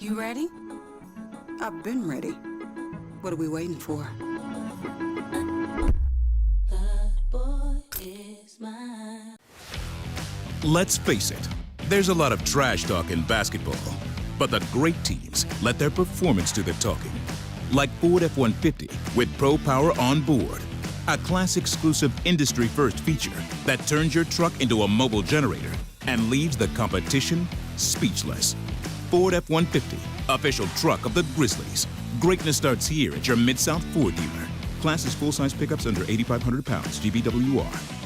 You ready? I've been ready. What are we waiting for? Let's face it, there's a lot of trash talk in basketball, but the great teams let their performance do the talking. Like Ford F-150 with Pro Power on board, a class-exclusive industry-first feature that turns your truck into a mobile generator and leaves the competition speechless. Ford F-150, official truck of the Grizzlies. Greatness starts here at your Mid-South Ford dealer. Class is full-size pickups under 8,500 pounds, GVWR.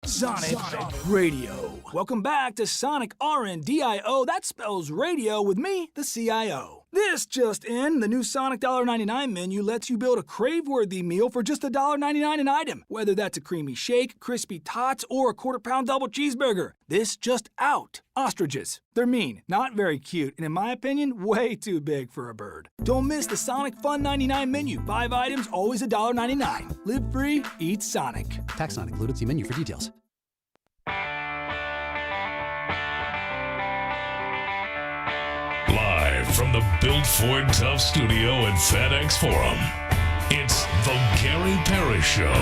Sonic Radio. Welcome back to Sonic RNDIO. That spells radio with me, the CIO. This just in, the new Sonic $1.99 menu lets you build a crave-worthy meal for just $1.99 an item. Whether that's a creamy shake, crispy tots, or a quarter-pound double cheeseburger. This just out. Ostriches. They're mean, not very cute, and in my opinion, way too big for a bird. Don't miss the Sonic Fun 99 menu. 5 items, always $1.99. Live free, eat Sonic. Tax not included. See menu for details. Live from the Built Ford Tough studio at FedEx Forum, it's the Gary Parrish Show,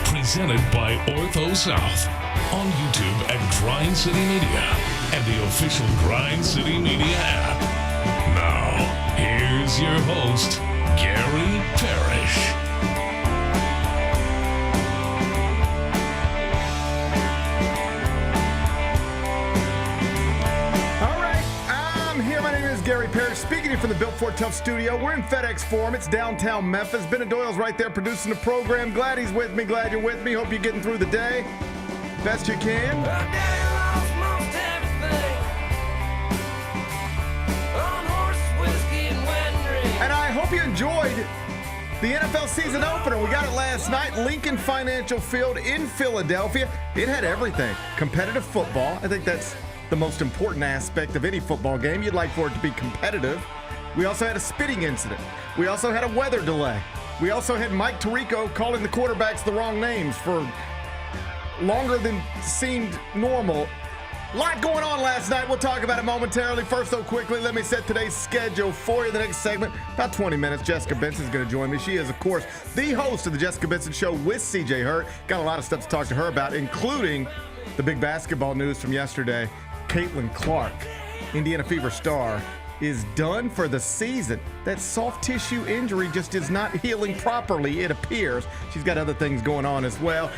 presented by Ortho South, on YouTube at Grind City Media and the official Grind City Media app. Now, here's your host, Gary Parrish. Gary Parrish speaking to you from the Built Ford Tough studio. We're in FedEx Forum. It's downtown Memphis. Ben Doyle's right there producing the program. Glad he's with me. Glad you're with me. Hope you're getting through the day best you can. And I hope you enjoyed the NFL season opener. We got it last night. Lincoln Financial Field in Philadelphia. It had everything. Competitive football. I think that's the most important aspect of any football game. You'd like for it to be competitive. We also had a spitting incident. We also had a weather delay. We also had Mike Tirico calling the quarterbacks the wrong names for longer than seemed normal. A lot going on last night. We'll talk about it momentarily. First, though, quickly, let me set today's schedule for you. The next segment, about 20 minutes, Jessica Benson is going to join me. She is, of course, the host of the Jessica Benson Show with CJ Hurt. Got a lot of stuff to talk to her about, including the big basketball news from yesterday. Caitlin Clark, Indiana Fever star, is done for the season. That soft tissue injury just is not healing properly, it appears. She's got other things going on as well.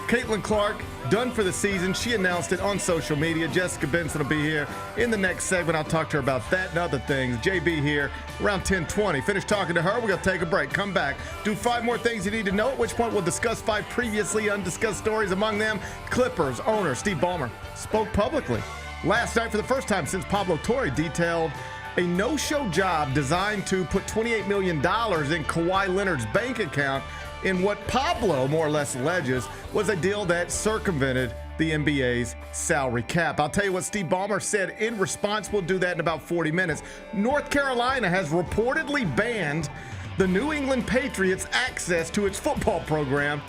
Caitlin Clark, done for the season. She announced it on social media. Jessica Benson will be here in the next segment. I'll talk to her about that and other things. JB here around 10:20. Finish talking to her. We're going to take a break. Come back. Do 5 more things you need to know, at which point we'll discuss 5 previously undiscussed stories. Among them, Clippers owner Steve Ballmer spoke publicly last night for the first time since Pablo Torre detailed a no-show job designed to put $28 million in Kawhi Leonard's bank account in what Pablo more or less alleges was a deal that circumvented the NBA's salary cap. I'll tell you what Steve Ballmer said in response. We'll do that in about 40 minutes. North Carolina has reportedly banned the New England Patriots access to its football program.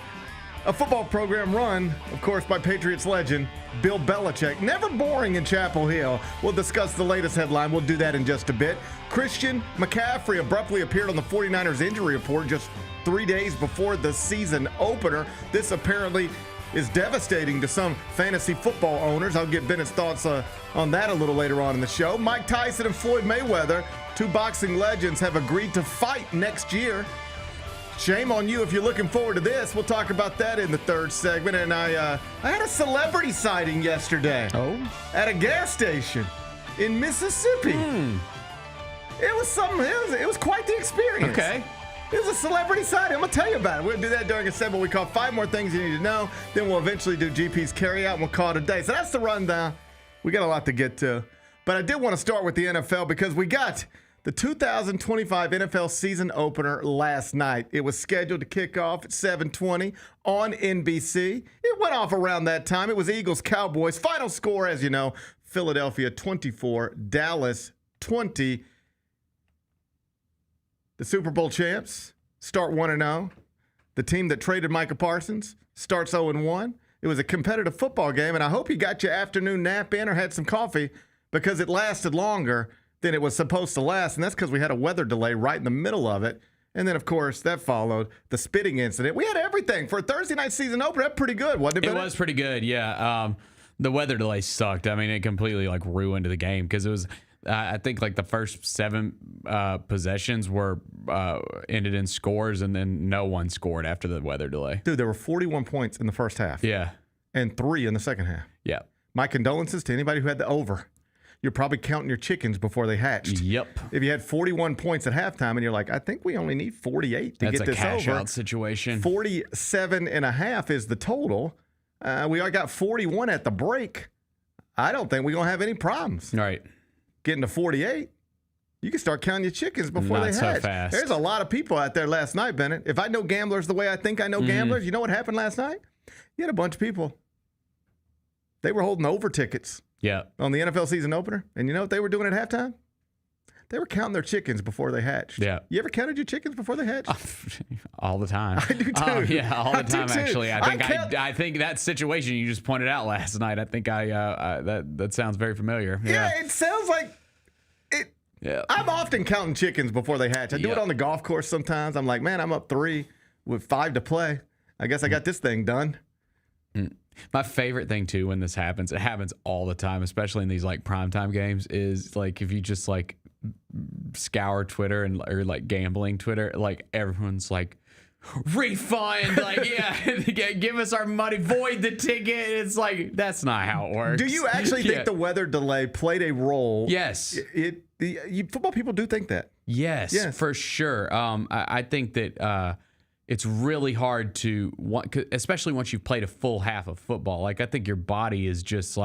A football program run, of course, by Patriots legend Bill Belichick. Never boring in Chapel Hill. We'll discuss the latest headline. We'll do that in just a bit. Christian McCaffrey abruptly appeared on the 49ers injury report just 3 days before the season opener. This apparently is devastating to some fantasy football owners. I'll get Bennett's thoughts on that a little later on in the show. Mike Tyson and Floyd Mayweather, 2 boxing legends, have agreed to fight next year. Shame on you if you're looking forward to this. We'll talk about that in the third segment. And I had a celebrity sighting yesterday. Oh? At a gas station in Mississippi. It was something. It was quite the experience. Okay. It was a celebrity sighting. I'm going to tell you about it. We're going to do that during a segment we call 5 More Things You Need to Know. Then we'll eventually do GP's Carryout and we'll call it a day. So that's the rundown. We got a lot to get to. But I did want to start with the NFL because we got the 2025 NFL season opener last night. It was scheduled to kick off at 7:20 on NBC. It went off around that time. It was Eagles-Cowboys. Final score, as you know, Philadelphia 24, Dallas 20. The Super Bowl champs start 1-0. The team that traded Micah Parsons starts 0-1. It was a competitive football game, and I hope you got your afternoon nap in or had some coffee because it lasted longer than it was supposed to last, and that's because we had a weather delay right in the middle of it. And then, of course, that followed the spitting incident. We had everything for a Thursday night season opener. That's pretty good, wasn't it? It was pretty good, yeah. The weather delay sucked. I mean, it completely ruined the game because it was. I think the first 7 possessions were ended in scores, and then no one scored after the weather delay. Dude, there were 41 points in the first half. Yeah. And 3 in the second half. Yeah. My condolences to anybody who had the over. You're probably counting your chickens before they hatched. Yep. If you had 41 points at halftime and you're like, I think we only need 48 to get this over. That's a cash-out situation. 47.5 is the total. We all got 41 at the break. I don't think we're going to have any problems. Right. Getting to 48, you can start counting your chickens before they hatch. Not so fast. There's a lot of people out there last night, Bennett. If I know gamblers the way I think I know gamblers, you know what happened last night? You had a bunch of people. They were holding over tickets. Yeah. On the NFL season opener. And you know what they were doing at halftime? They were counting their chickens before they hatched. Yeah. You ever counted your chickens before they hatched? All the time. I do too. Yeah, all the time, actually. I think that situation you just pointed out last night, I think that sounds very familiar. Yeah, it sounds like it. Yeah. I'm often counting chickens before they hatch. I do it on the golf course sometimes. I'm like, man, I'm up 3 with 5 to play. I guess I got this thing done. My favorite thing too when this happens, it happens all the time, especially in these primetime games, is if you just scour Twitter or gambling Twitter, everyone's refund, give us our money, void the ticket. It's that's not how it works. Do you actually think the weather delay played a role? Yes. Football people do think that. Yes, for sure. I think that it's really hard to, especially once you've played a full half of football. I think your body is just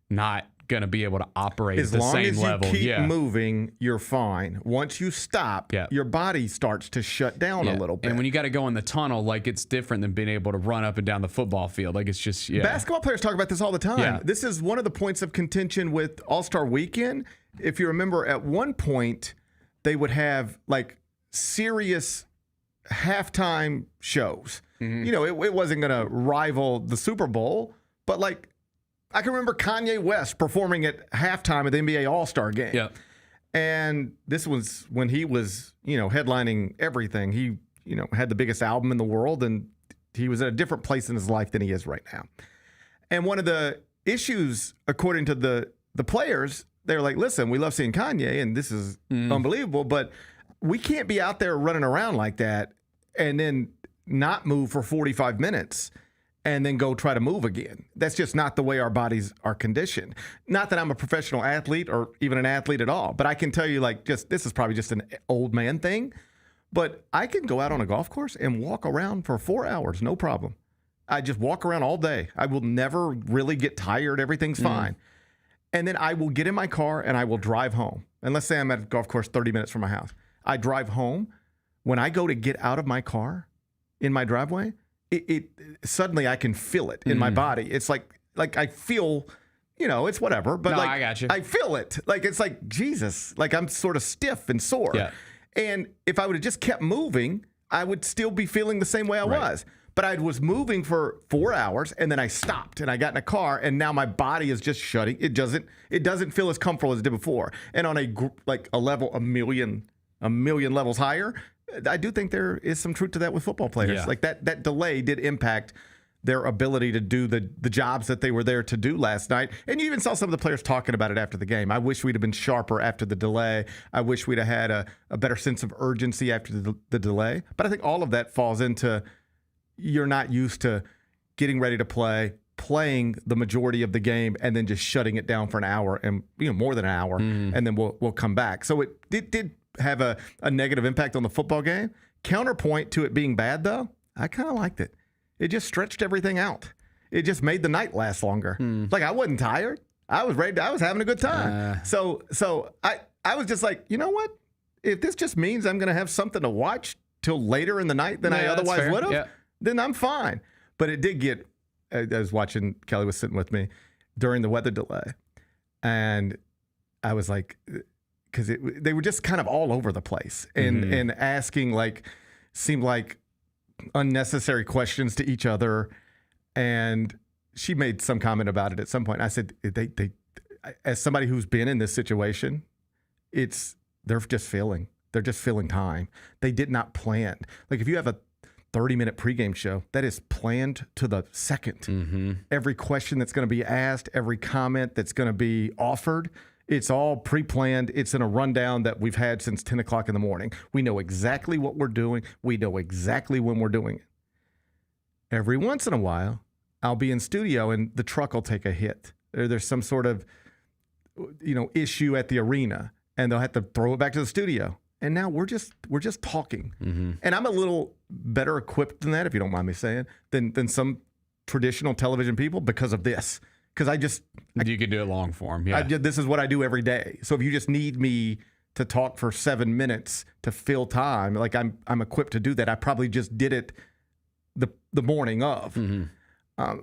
not going to be able to operate at the same level. As long as you keep moving, you're fine. Once you stop, your body starts to shut down a little bit. And when you got to go in the tunnel, it's different than being able to run up and down the football field. It's just, Basketball players talk about this all the time. Yeah. This is one of the points of contention with All-Star Weekend. If you remember, at one point, they would have serious halftime shows. It wasn't going to rival the Super Bowl, but I can remember Kanye West performing at halftime of the NBA All-Star game. Yeah. And this was when he was, headlining everything. He, had the biggest album in the world, and he was at a different place in his life than he is right now. And one of the issues, according to the players, they're like, listen, we love seeing Kanye, and this is unbelievable, but we can't be out there running around like that and then not move for 45 minutes and then go try to move again. That's just not the way our bodies are conditioned. Not that I'm a professional athlete or even an athlete at all, but I can tell you this is probably just an old man thing, but I can go out on a golf course and walk around for 4 hours, no problem. I just walk around all day. I will never really get tired. Everything's fine. And then I will get in my car and I will drive home. And let's say I'm at a golf course 30 minutes from my house. I drive home. When I go to get out of my car in my driveway, it suddenly I can feel it in my body. It's like I feel, it's whatever. But I got you. I feel it. It's Jesus. I'm sort of stiff and sore. Yeah. And if I would have just kept moving, I would still be feeling the same way I was. But I was moving for 4 hours, and then I stopped, and I got in a car, and now my body is just shutting. It doesn't feel as comfortable as it did before. And on a level a million levels higher, I do think there is some truth to that with football players. Yeah. That delay did impact their ability to do the jobs that they were there to do last night. And you even saw some of the players talking about it after the game. I wish we'd have been sharper after the delay. I wish we'd have had a better sense of urgency after the delay. But I think all of that falls into you're not used to getting ready to play, playing the majority of the game, and then just shutting it down for an hour and more than an hour, and then we'll come back. So it did have a negative impact on the football game. Counterpoint to it being bad, though, I kind of liked it. It just stretched everything out. It just made the night last longer. Like, I wasn't tired. I was ready. I was having a good time. So I was just like, you know what? If this just means I'm going to have something to watch till later in the night than I otherwise would have, then I'm fine. But it did get. I was watching. Kelly was sitting with me during the weather delay, and I was like, because they were just kind of all over the place and asking seemed like unnecessary questions to each other. And she made some comment about it at some point. I said, they as somebody who's been in this situation, they're just filling time. They did not plan. Like, if you have a 30-minute pregame show, that is planned to the second. Every question that's going to be asked, every comment that's going to be offered, it's all pre-planned. It's in a rundown that we've had since 10 o'clock in the morning. We know exactly what we're doing. We know exactly when we're doing it. Every once in a while, I'll be in studio and the truck will take a hit. There's some sort of issue at the arena, and they'll have to throw it back to the studio. And now we're just talking. And I'm a little better equipped than that, if you don't mind me saying, than some traditional television people because of this. Because you can do it long form. This is what I do every day. So if you just need me to talk for 7 minutes to fill time, like I'm equipped to do that. I probably just did it the morning of.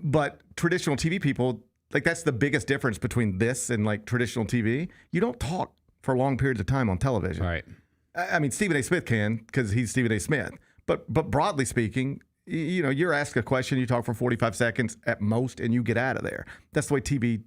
But traditional TV people, like, that's the biggest difference between this and like traditional TV. You don't talk for long periods of time on television. Right. I mean, Stephen A. Smith can because he's Stephen A. Smith. But broadly speaking, you're asked a question, you talk for 45 seconds at most, and you get out of there. That's the way TV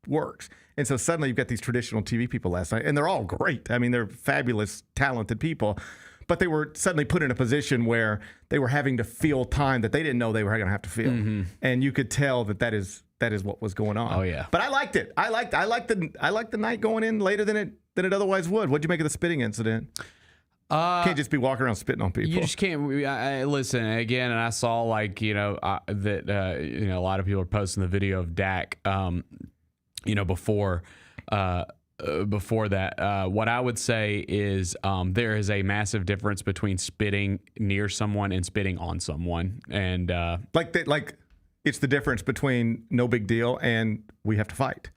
works. And so suddenly you've got these traditional TV people last night, and they're all great. I mean, they're fabulous, talented people. But they were suddenly put in a position where they were having to fill time that they didn't know they were going to have to fill. And you could tell that is what was going on. Oh, yeah. But I liked it. I liked the night going in later than it otherwise would. What'd you make of the spitting incident? Can't just be walking around spitting on people. You just can't. Listen again, and I saw that a lot of people are posting the video of Dak. Before that, what I would say is there is a massive difference between spitting near someone and spitting on someone, and it's the difference between no big deal and we have to fight.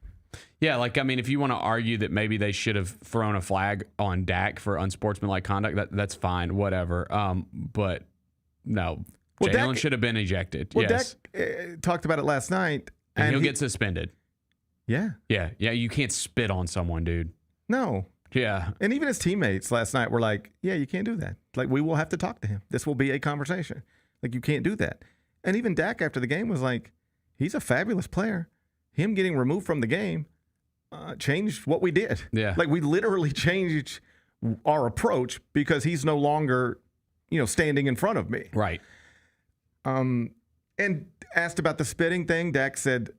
Yeah, if you want to argue that maybe they should have thrown a flag on Dak for unsportsmanlike conduct, that's fine, whatever. But no, Jalen should have been ejected. Well, yes. Dak talked about it last night, and he'll get suspended. Yeah. You can't spit on someone, dude. No. Yeah. And even his teammates last night were like, "Yeah, you can't do that. Like, we will have to talk to him. This will be a conversation. Like, you can't do that." And even Dak after the game was like, "He's a fabulous player. Him getting removed from the game changed what we did. Yeah. Like, we literally changed our approach because he's no longer, standing in front of me." Right. And asked about the spitting thing, Dak said,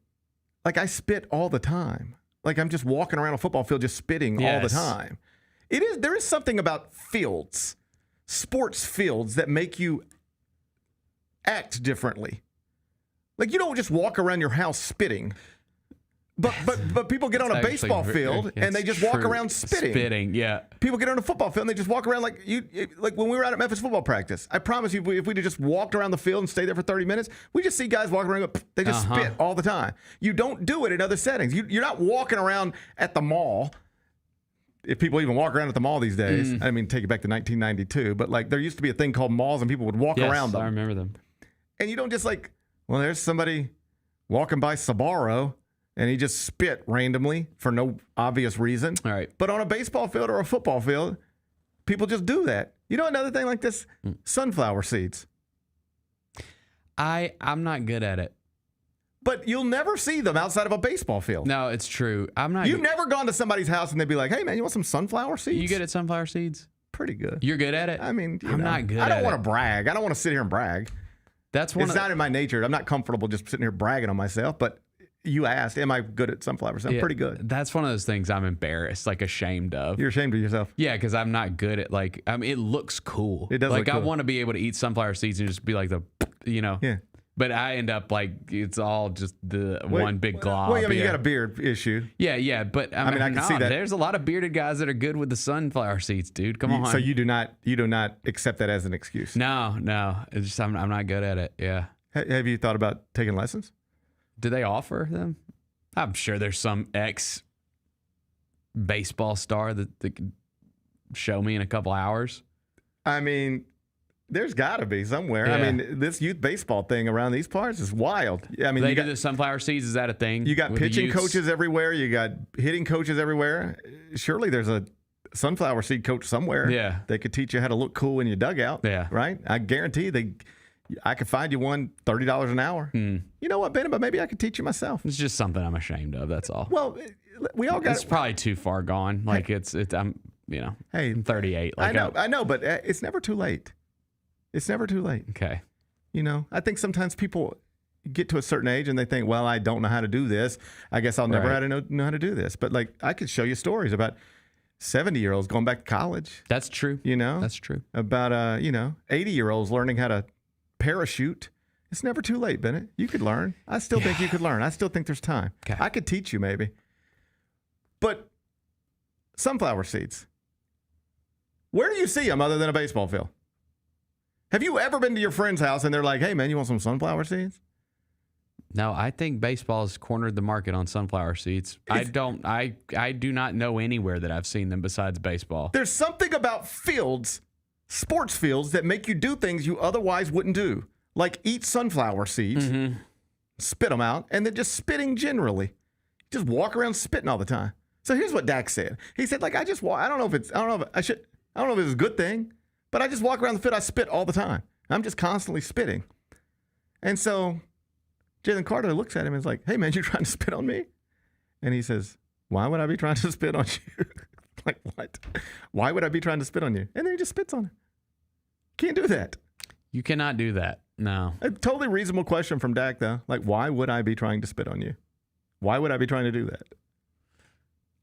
I spit all the time. Like, I'm just walking around a football field just spitting all the time. There is something about fields, sports fields, that make you act differently. Like, you don't just walk around your house spitting. But people get on a baseball field and they just walk around spitting. Spitting, yeah. People get on a football field and they just walk around like when we were out at Memphis football practice. I promise you, if we'd just walked around the field and stayed there for 30 minutes, we just see guys walking around. They just spit all the time. You don't do it in other settings. You're not walking around at the mall. If people even walk around at the mall these days, I mean, take it back to 1992. But there used to be a thing called malls and people would walk around them. I remember them. And you don't just there's somebody walking by Sbarro. And he just spit randomly for no obvious reason. All right. But on a baseball field or a football field, people just do that. Another thing like this? Sunflower seeds. I'm not good at it. But you'll never see them outside of a baseball field. No, it's true. You've never gone to somebody's house and they'd be like, "Hey, man, you want some sunflower seeds?" You good at sunflower seeds? Pretty good. You're good at it? I mean, I'm not good at it. I don't want to brag. I don't want to sit here and brag. That's one. It's not in my nature. I'm not comfortable just sitting here bragging on myself. But you asked, am I good at sunflower seeds? I'm pretty good. That's one of those things I'm embarrassed, like ashamed of. You're ashamed of yourself. Yeah, because I'm not good at it looks cool. It does like look cool. I want to be able to eat sunflower seeds and just be like Yeah. But I end up it's all just one big glob. Well, I mean, you got a beard issue. Yeah, but I mean, I can see that. There's a lot of bearded guys that are good with the sunflower seeds, dude. Come on. So you do not accept that as an excuse. No. It's just I'm not good at it. Yeah. Have you thought about taking lessons? Do they offer them? I'm sure there's some baseball star that could show me in a couple hours. I mean, there's got to be somewhere. Yeah. I mean, this youth baseball thing around these parts is wild. I mean, They do the sunflower seeds. Is that a thing? You got with the pitching youths? coaches everywhere. You got hitting coaches everywhere. Surely there's a sunflower seed coach somewhere. Yeah. They could teach you how to look cool in your dugout. Yeah. Right? I guarantee I could find you one $30 an hour. You know what, Ben? But maybe I could teach you myself. It's just something I'm ashamed of. That's all. Well, we all got It's probably too far gone. Like I'm Hey, 38. Like I know, but it's never too late. It's never too late. Okay. I think sometimes people get to a certain age and they think, well, I don't know how to do this. I guess I'll never know how to do this. But like, I could show you stories about 70-year-olds going back to college. That's true. That's true. About 80-year-olds learning how to parachute. It's never too late, Bennett. You could learn. I still think you could learn. I still think there's time. Okay. I could teach you maybe. But sunflower seeds, where do you see them other than a baseball field? Have you ever been to your friend's house and they're like, hey, man, you want some sunflower seeds? No, I think baseball's cornered the market on sunflower seeds. I do not know anywhere that I've seen them besides baseball. There's something about fields, sports fields, that make you do things you otherwise wouldn't do, like eat sunflower seeds, spit them out, and then just spitting generally. Just walk around spitting all the time. So here's what Dak said. He said, like, I don't know if it's a good thing, but I just walk around the field, I spit all the time. I'm just constantly spitting. And so Jalen Carter looks at him and is like, hey, man, you trying to spit on me? And he says, why would I be trying to spit on you? Like, what? Why would I be trying to spit on you? And then he just spits on him. Can't do that. You cannot do that. No. A totally reasonable question from Dak, though. Like, why would I be trying to spit on you? Why would I be trying to do that?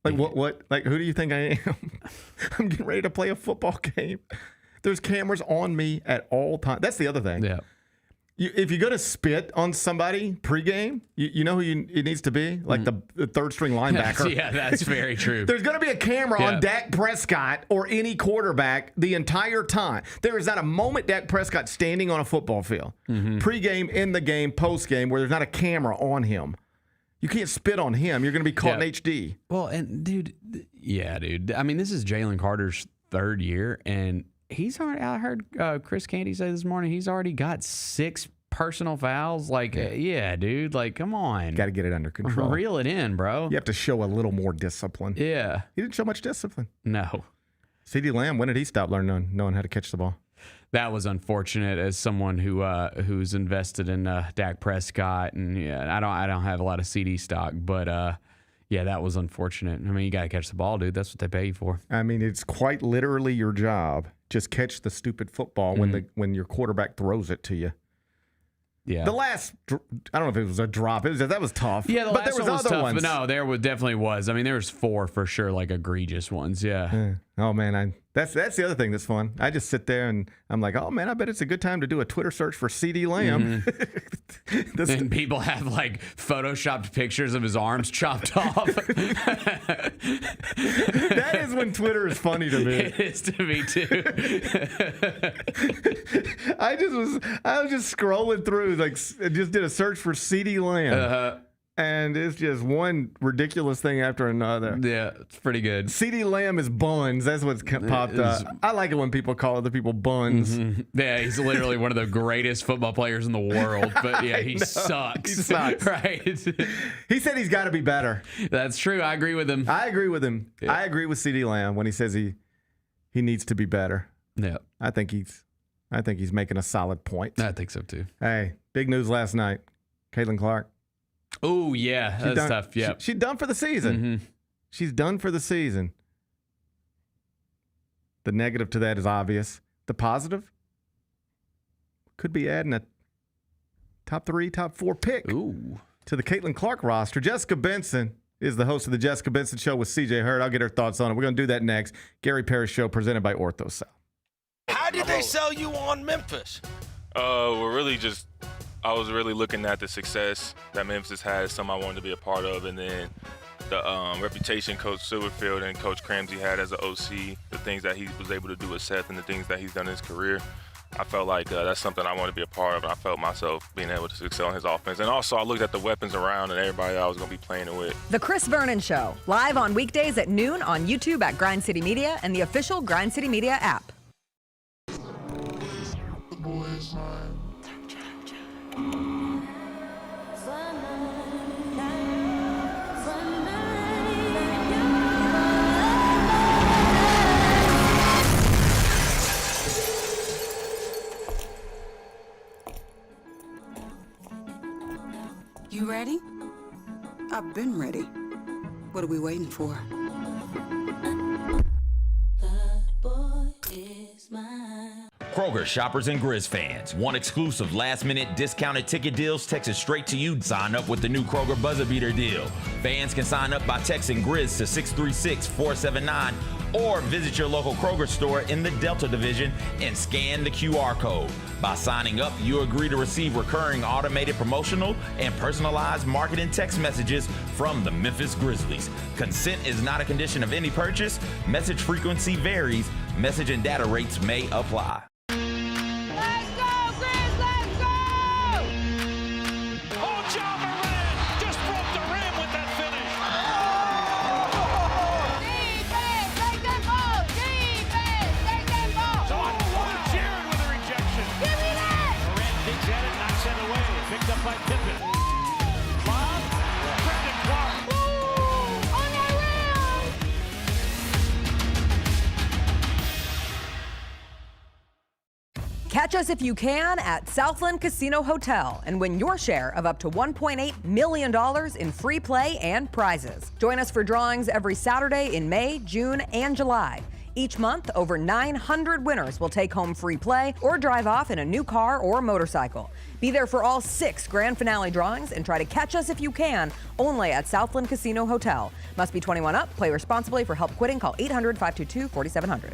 Like, what? Like, who do you think I am? I'm getting ready to play a football game. There's cameras on me at all times. That's the other thing. Yeah. If you're going to spit on somebody pregame, you know who it needs to be? Like the third string linebacker. Yeah, that's very true. There's going to be a camera on Dak Prescott or any quarterback the entire time. There is not a moment Dak Prescott standing on a football field, pregame, in the game, postgame, where there's not a camera on him. You can't spit on him. You're going to be caught in HD. Well, and dude. I mean, this is Jalen Carter's third year, and he's already. I heard Chris Canty say this morning he's already got 6 personal fouls. Like, yeah, dude. Like, come on. Got to get it under control. Reel it in, bro. You have to show a little more discipline. Yeah. He didn't show much discipline. No. CeeDee Lamb, when did he stop knowing how to catch the ball? That was unfortunate as someone who's invested in Dak Prescott, and I don't have a lot of CD stock, but that was unfortunate. I mean, you got to catch the ball, dude. That's what they pay you for. I mean, it's quite literally your job. Just catch the stupid football when your quarterback throws it to you. Yeah. The last, I don't know if it was a drop. That was tough. Yeah, but there was other tough, ones. But no, definitely was. I mean, there was 4 for sure, like egregious ones. Yeah. Oh man, that's the other thing that's fun. I just sit there and I'm like, oh man, I bet it's a good time to do a Twitter search for CeeDee Lamb. And people have like photoshopped pictures of his arms chopped off. That is when Twitter is funny to me. It is to me too. I was just scrolling through, like, just did a search for CeeDee Lamb. And it's just one ridiculous thing after another. Yeah, it's pretty good. CeeDee Lamb is buns. That's what's popped up. I like it when people call other people buns. Yeah, he's literally one of the greatest football players in the world. But yeah, he sucks. He sucks. Right. He said he's got to be better. That's true. I agree with him. I agree with him. Yeah. I agree with CeeDee Lamb when he says he needs to be better. Yeah. I think he's making a solid point. I think so too. Hey, big news last night. Caitlin Clark. Oh, yeah. That's tough. Yeah. She's done for the season. She's done for the season. The negative to that is obvious. The positive could be adding a top 3, top 4 pick Ooh. to the Caitlin Clark roster. Jessica Benson is the host of the Jessica Benson Show with CJ Hurd. I'll get her thoughts on it. We're going to do that next. Gary Parrish Show presented by Ortho South. How did they sell you on Memphis? I was really looking at the success that Memphis had, something I wanted to be a part of, and then the reputation Coach Silverfield and Coach Cramsey had as an OC, the things that he was able to do with Seth and the things that he's done in his career. I felt like that's something I wanted to be a part of, and I felt myself being able to excel in his offense. And also, I looked at the weapons around and everybody that I was going to be playing it with. The Chris Vernon Show, live on weekdays at noon on YouTube at Grind City Media and the official Grind City Media app. You ready? I've been ready. What are we waiting for? Kroger shoppers and Grizz fans want exclusive last-minute discounted ticket deals texted straight to you. Sign up with the new Kroger Buzzer Beater deal. Fans can sign up by texting Grizz to 636-479 or visit your local Kroger store in the Delta Division and scan the QR code. By signing up, you agree to receive recurring automated promotional and personalized marketing text messages from the Memphis Grizzlies. Consent is not a condition of any purchase. Message frequency varies. Message and data rates may apply. Catch us if you can at Southland Casino Hotel and win your share of up to $1.8 million in free play and prizes. Join us for drawings every Saturday in May, June, and July. Each month, over 900 winners will take home free play or drive off in a new car or motorcycle. Be there for all 6 grand finale drawings and try to catch us if you can, only at Southland Casino Hotel. Must be 21 up. Play responsibly. For help quitting, call 800-522-4700.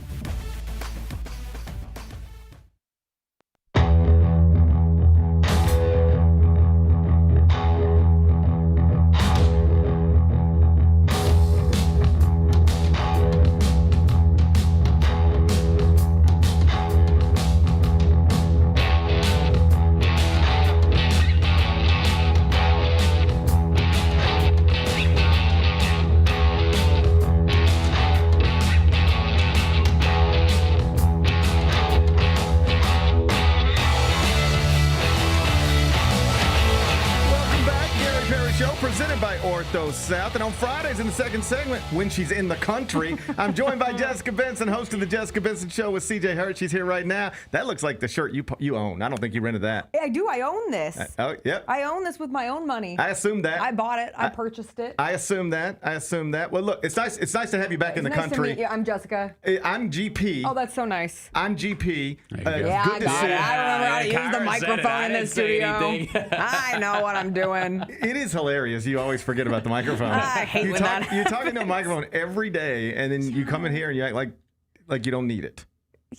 South. And on Fridays in the second segment, when she's in the country, I'm joined by Jessica Benson, host of the Jessica Benson Show with CJ Hurd. She's here right now. That looks like the shirt you own. I don't think you rented that. I do. I own this. Oh, yep. I own this with my own money. I assumed that. I bought it. I purchased it. I assume that. Well, look, it's nice to have you back in the country. Nice to meet you. I'm Jessica. I'm GP. Oh, that's so nice. I'm GP. Yeah, good to see you. I remember how to use the microphone in the studio. I know what I'm doing. It is hilarious. You always forget about the microphone. I hate when that You're talking to a microphone every day, and then you come in here and you act like you don't need it.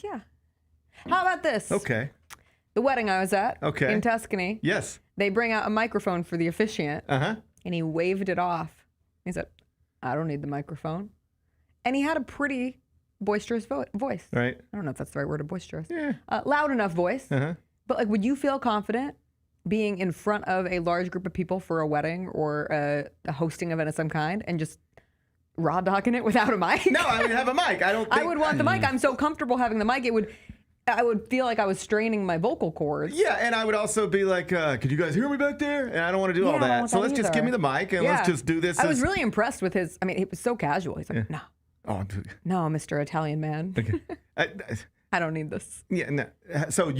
Yeah. How about this? Okay. The wedding I was at in Tuscany. Yes. They bring out a microphone for the officiant. Uh-huh. And he waved it off. He said, I don't need the microphone. And he had a pretty boisterous voice. Right. I don't know if that's the right word, boisterous. Yeah. Loud enough voice. Uh-huh. But would you feel confident being in front of a large group of people for a wedding or a hosting event of some kind and just raw dogging it without a mic? No, I would have a mic. I would want the mic. I'm so comfortable having the mic. I would feel like I was straining my vocal cords. Yeah, and I would also be like, could you guys hear me back there? And I don't want to do all that. So let's just give me the mic and let's just do this. I was really impressed with his, it was so casual. He's like, no. Oh, no, Mr. Italian man. Okay. I don't need this. Yeah, no. So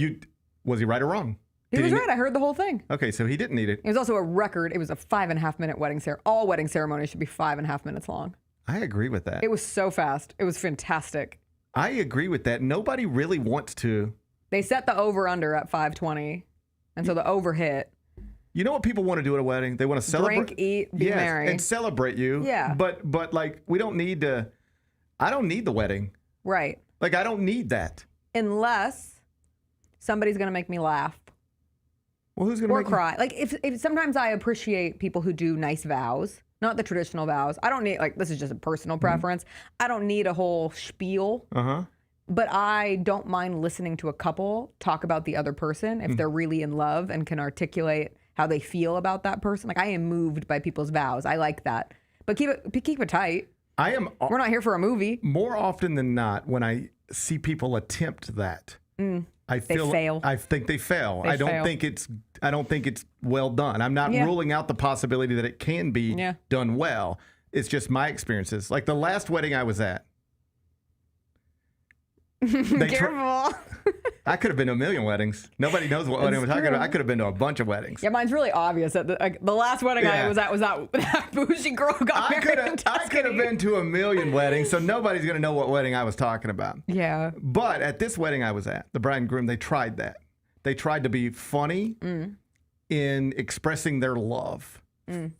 was he right or wrong? He was right. I heard the whole thing. Okay, so he didn't need it. It was also a record. It was a 5.5 minute wedding ceremony. All wedding ceremonies should be 5.5 minutes long. I agree with that. It was so fast. It was fantastic. I agree with that. Nobody really wants to. They set the over-under at 5:20, and so the over hit. You know what people want to do at a wedding? They want to celebrate. Drink, eat, be merry. And celebrate you. Yeah. But like, we don't need to. I don't need the wedding. Right. Like, I don't need that. Unless somebody's going to make me laugh. Well, who's going to or make cry? Like, if sometimes I appreciate people who do nice vows, not the traditional vows. I don't need, like, this is just a personal preference. I don't need a whole spiel. But I don't mind listening to a couple talk about the other person if they're really in love and can articulate how they feel about that person. Like, I am moved by people's vows. I like that. But keep it tight. We're not here for a movie. More often than not, when I see people attempt that, I think they fail. I don't think it's well done. I'm not ruling out the possibility that it can be done well. It's just my experiences. Like the last wedding I was at. Careful. I could have been to a million weddings. Nobody knows what wedding I'm talking about. I could have been to a bunch of weddings. Yeah, mine's really obvious. That the last wedding I was at was that bougie girl who got married in Tuscany. I could have been to a million weddings, so nobody's going to know what wedding I was talking about. Yeah. But at this wedding I was at, the bride and groom, they tried that. They tried to be funny in expressing their love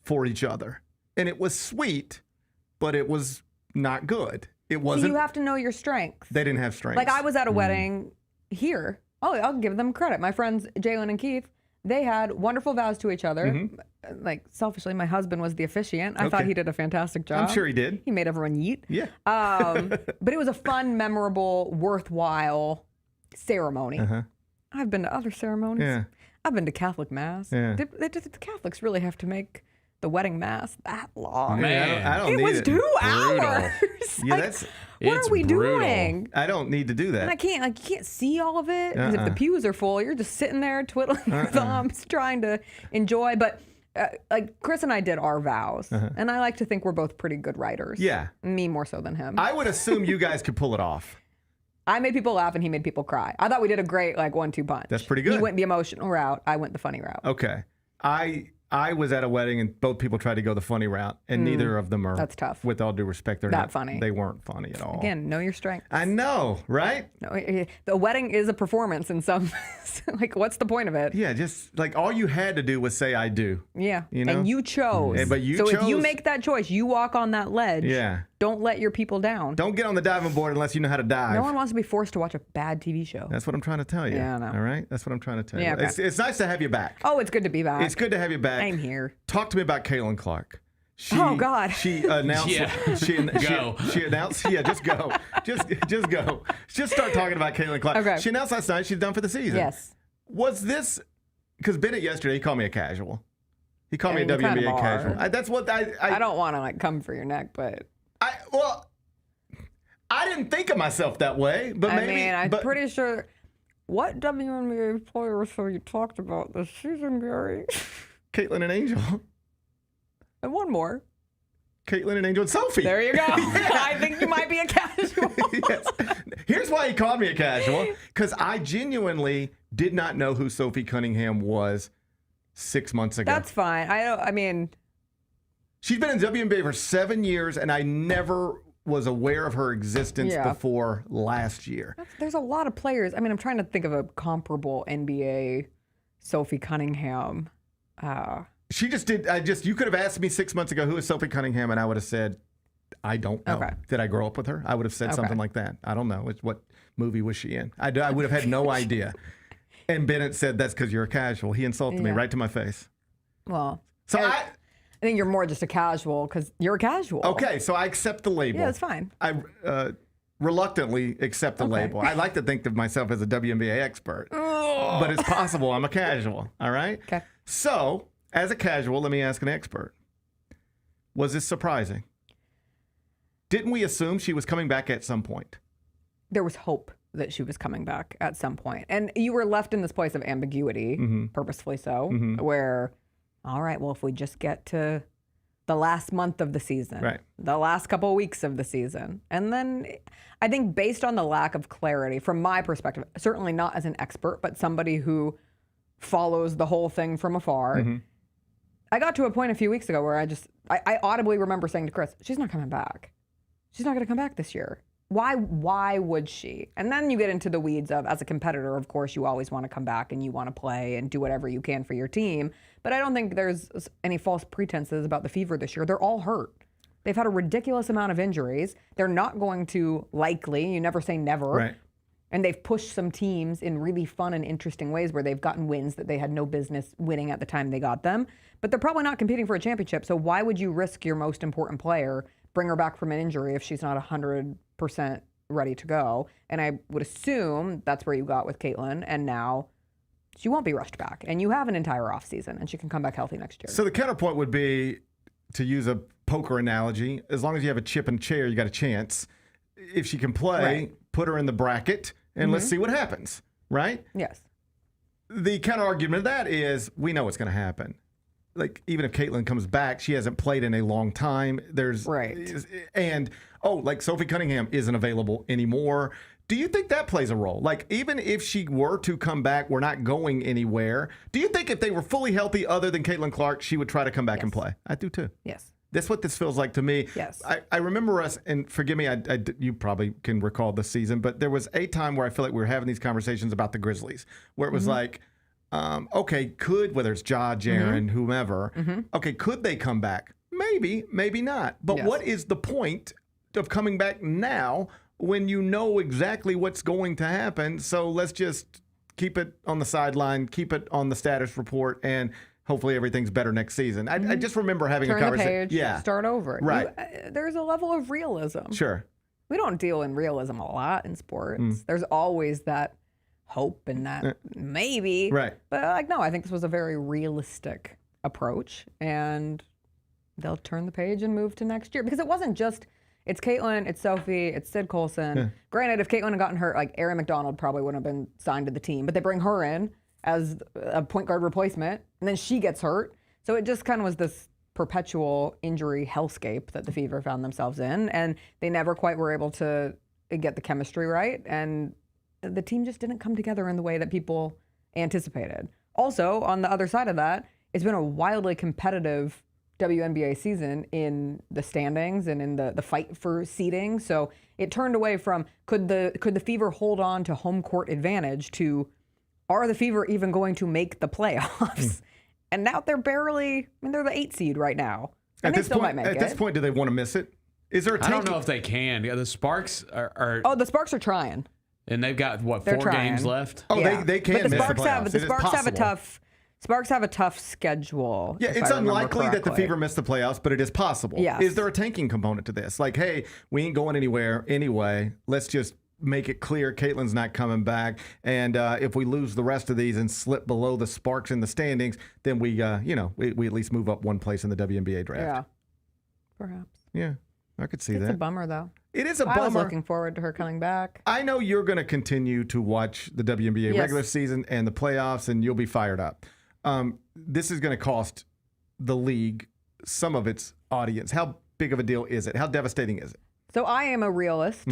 for each other. And it was sweet, but it was not good. It wasn't. So you have to know your strengths. They didn't have strengths. Like I was at a wedding here. Oh, I'll give them credit. My friends Jalen and Keith, they had wonderful vows to each other. Like selfishly, my husband was the officiant. I thought he did a fantastic job. I'm sure he did. He made everyone yeet. Yeah. But it was a fun, memorable, worthwhile ceremony. I've been to other ceremonies. Yeah. I've been to Catholic Mass. Yeah. The Catholics really have to make the wedding mass that long. Man, I don't need it. It was 2 hours. Yeah, like, what are we doing? I don't need to do that. And you can't see all of it because if the pews are full, you're just sitting there twiddling your thumbs, trying to enjoy. But like Chris and I did our vows, and I like to think we're both pretty good writers. Yeah, me more so than him. I would assume you guys could pull it off. I made people laugh and he made people cry. I thought we did a great 1-2 punch. That's pretty good. He went the emotional route. I went the funny route. Okay. I was at a wedding and both people tried to go the funny route, and neither of them are. That's tough. With all due respect, they're not not funny. They weren't funny at all. Again, know your strengths. I know, right? No, the wedding is a performance in some. What's the point of it? Yeah, just like all you had to do was say "I do." Yeah, you know? And you chose. But you so chose. if you make that choice, you walk on that ledge. Yeah. Don't let your people down. Don't get on the diving board unless you know how to dive. No one wants to be forced to watch a bad TV show. That's what I'm trying to tell you. Yeah, I know. All right? That's what I'm trying to tell you. Okay. It's nice to have you back. Oh, it's good to be back. It's good to have you back. I'm here. Talk to me about Caitlin Clark. Oh, God. She announced. She announced. Yeah, just go. Just go. Just start talking about Caitlin Clark. Okay. She announced last night she's done for the season. Yes. Was this because Bennett yesterday he called me a casual. He called me a WNBA kind of casual. That's what I don't want to come for your neck, but I didn't think of myself that way. But maybe I'm pretty sure. What WNBA players have you talked about this season, Gary? Caitlin and Angel. And one more. Caitlin and Angel and Sophie. There you go. I think you might be a casual. Yes. Here's why he called me a casual. Because I genuinely did not know who Sophie Cunningham was 6 months ago. That's fine. I mean. She's been in WNBA for 7 years, and I never was aware of her existence before last year. There's a lot of players. I mean, I'm trying to think of a comparable NBA Sophie Cunningham. She just did. You could have asked me 6 months ago, who is Sophie Cunningham? And I would have said, I don't know. Okay. Did I grow up with her? I would have said something like that. I don't know. What movie was she in? I would have had no idea. And Bennett said, that's because you're a casual. He insulted me right to my face. Well, so I think you're more just a casual because you're a casual. Okay, so I accept the label. Yeah, that's fine. I reluctantly accept the label. I like to think of myself as a WNBA expert. But it's possible I'm a casual. All right? Okay. So, as a casual, let me ask an expert. Was this surprising? Didn't we assume she was coming back at some point? There was hope that she was coming back at some point. And you were left in this place of ambiguity, purposefully so, where, all right, well, if we just get to the last month of the season, the last couple of weeks of the season. And then I think based on the lack of clarity, from my perspective, certainly not as an expert, but somebody who follows the whole thing from afar, I got to a point a few weeks ago where I audibly remember saying to Chris, she's not coming back. She's not going to come back this year. why would she? And then you get into the weeds of, as a competitor, of course, you always want to come back and you want to play and do whatever you can for your team. But I don't think there's any false pretenses about the Fever this year. They're all hurt. They've had a ridiculous amount of injuries. They're not going to likely, you never say never. Right. And they've pushed some teams in really fun and interesting ways where they've gotten wins that they had no business winning at the time they got them. But they're probably not competing for a championship. So why would you risk your most important player, bring her back from an injury if she's not 100% ready to go? And I would assume that's where you got with Caitlin. And now she won't be rushed back. And you have an entire offseason, and she can come back healthy next year. So the counterpoint would be, to use a poker analogy, as long as you have a chip and a chair, you got a chance. If she can play, put her in the bracket, and let's see what happens, right? Yes. The counter argument of that is, we know what's going to happen. Like, even if Caitlin comes back, she hasn't played in a long time. And like Sophie Cunningham isn't available anymore. Do you think that plays a role? Like, even if she were to come back, we're not going anywhere. Do you think if they were fully healthy, other than Caitlin Clark, she would try to come back and play? I do too. Yes. That's what this feels like to me. Yes. I remember us, and forgive me, you probably can recall this season, but there was a time where I feel like we were having these conversations about the Grizzlies, where it was like, okay, whether it's Ja, Jaren, whomever, okay, could they come back? Maybe, maybe not. But what is the point of coming back now when you know exactly what's going to happen? So let's just keep it on the sideline, keep it on the status report, and hopefully everything's better next season. I just remember having a conversation. Turn the page, start over. Right. There's a level of realism. Sure. We don't deal in realism a lot in sports. There's always that hope and that maybe. Right. But no, I think this was a very realistic approach, and they'll turn the page and move to next year. Because it wasn't just, it's Caitlin, it's Sophie, it's Sid Colson. Yeah. Granted, if Caitlin had gotten hurt, like Erin McDonald probably wouldn't have been signed to the team, but they bring her in as a point guard replacement, and then she gets hurt. So it just kind of was this perpetual injury hellscape that the Fever found themselves in, and they never quite were able to get the chemistry right, and the team just didn't come together in the way that people anticipated. Also, on the other side of that, it's been a wildly competitive WNBA season in the standings and in the fight for seeding. So it turned away from could the Fever hold on to home court advantage to are the Fever even going to make the playoffs? And now they're barely, they're the 8 seed right now. And they still might make it. At this point, do they want to miss it? Is there a I don't know if they can. Yeah, the Sparks are. Oh, the Sparks are trying. And they've got, what, They're 4 trying. games left? Oh, yeah. they can miss the playoffs. But the Sparks have a tough schedule. Yeah, it's unlikely that the Fever miss the playoffs, but it is possible. Yes. Is there a tanking component to this? Like, hey, we ain't going anywhere anyway. Let's just make it clear Caitlin's not coming back. And if we lose the rest of these and slip below the Sparks in the standings, then we at least move up one place in the WNBA draft. Yeah, perhaps. Yeah, I could see that. It's a bummer, though. It is a bummer. I was looking forward to her coming back. I know you're going to continue to watch the WNBA regular season and the playoffs, and you'll be fired up. This is going to cost the league some of its audience. How big of a deal is it? How devastating is it? So I am a realist,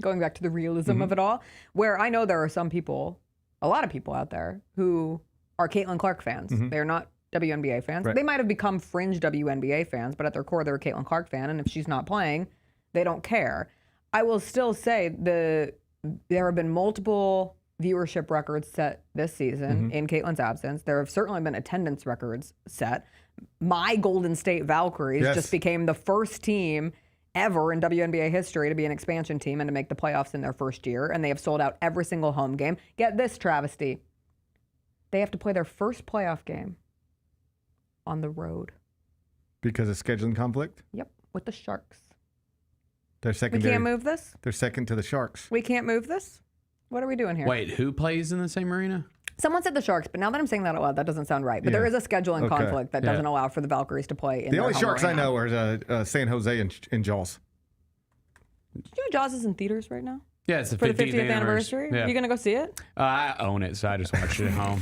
going back to the realism of it all, where I know there are some people, a lot of people out there, who are Caitlin Clark fans. They're not WNBA fans. Right. They might have become fringe WNBA fans, but at their core, they're a Caitlin Clark fan, and if she's not playing, they don't care. I will still say there have been multiple viewership records set this season in Caitlin's absence. There have certainly been attendance records set. My Golden State Valkyries just became the first team ever in WNBA history to be an expansion team and to make the playoffs in their first year, and they have sold out every single home game. Get this travesty. They have to play their first playoff game on the road. Because of scheduling conflict? Yep, with the Sharks. They're secondary. We can't move this? They're second to the Sharks. We can't move this? What are we doing here? Wait, who plays in the same arena? Someone said the Sharks, but now that I'm saying that out loud, that doesn't sound right. But there is a scheduling conflict that doesn't allow for the Valkyries to play in the only Sharks arena. I know are San Jose and Jaws. Did you know Jaws is in theaters right now? Yeah, it's the for 50th the 50th anniversary. Yeah. Are you going to go see it? I own it, so I just watched it at home.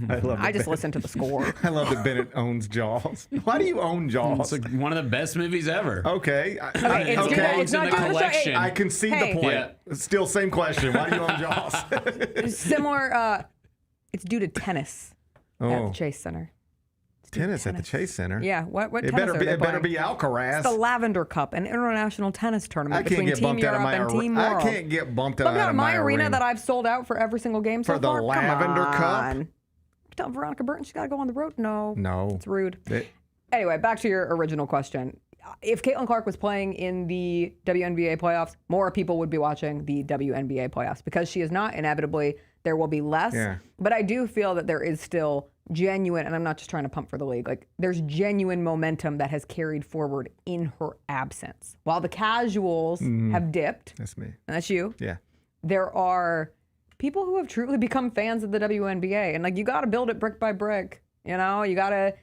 I just listened to the score. I love that Bennett owns Jaws. Why do you own Jaws? It's like one of the best movies ever. Okay. It's in the collection. I concede the point. Yeah. Still, same question. Why do you own Jaws? Similar. It's due to tennis at the Chase Center. It's Tennis at the Chase Center. Yeah, what It tennis better are be. they It better playing? be Alcaraz. It's the Lavender Cup, an international tennis tournament between Team bumped out of Europe and Team World. I can't get bumped out But of my arena that I've sold out for every single game so For the far. Lavender Come Cup? on. Tell Veronica Burton she's got to go on the road. No, No. it's rude. Anyway, back to your original question. If Caitlin Clark was playing in the WNBA playoffs, more people would be watching the WNBA playoffs. Because she is not, inevitably, there will be less. Yeah. But I do feel that there is still genuine, and I'm not just trying to pump for the league, like there's genuine momentum that has carried forward in her absence. While the casuals have dipped, That's me. and that's you, Yeah. there are people who have truly become fans of the WNBA. And like, you got to build it brick by brick. You know, you got to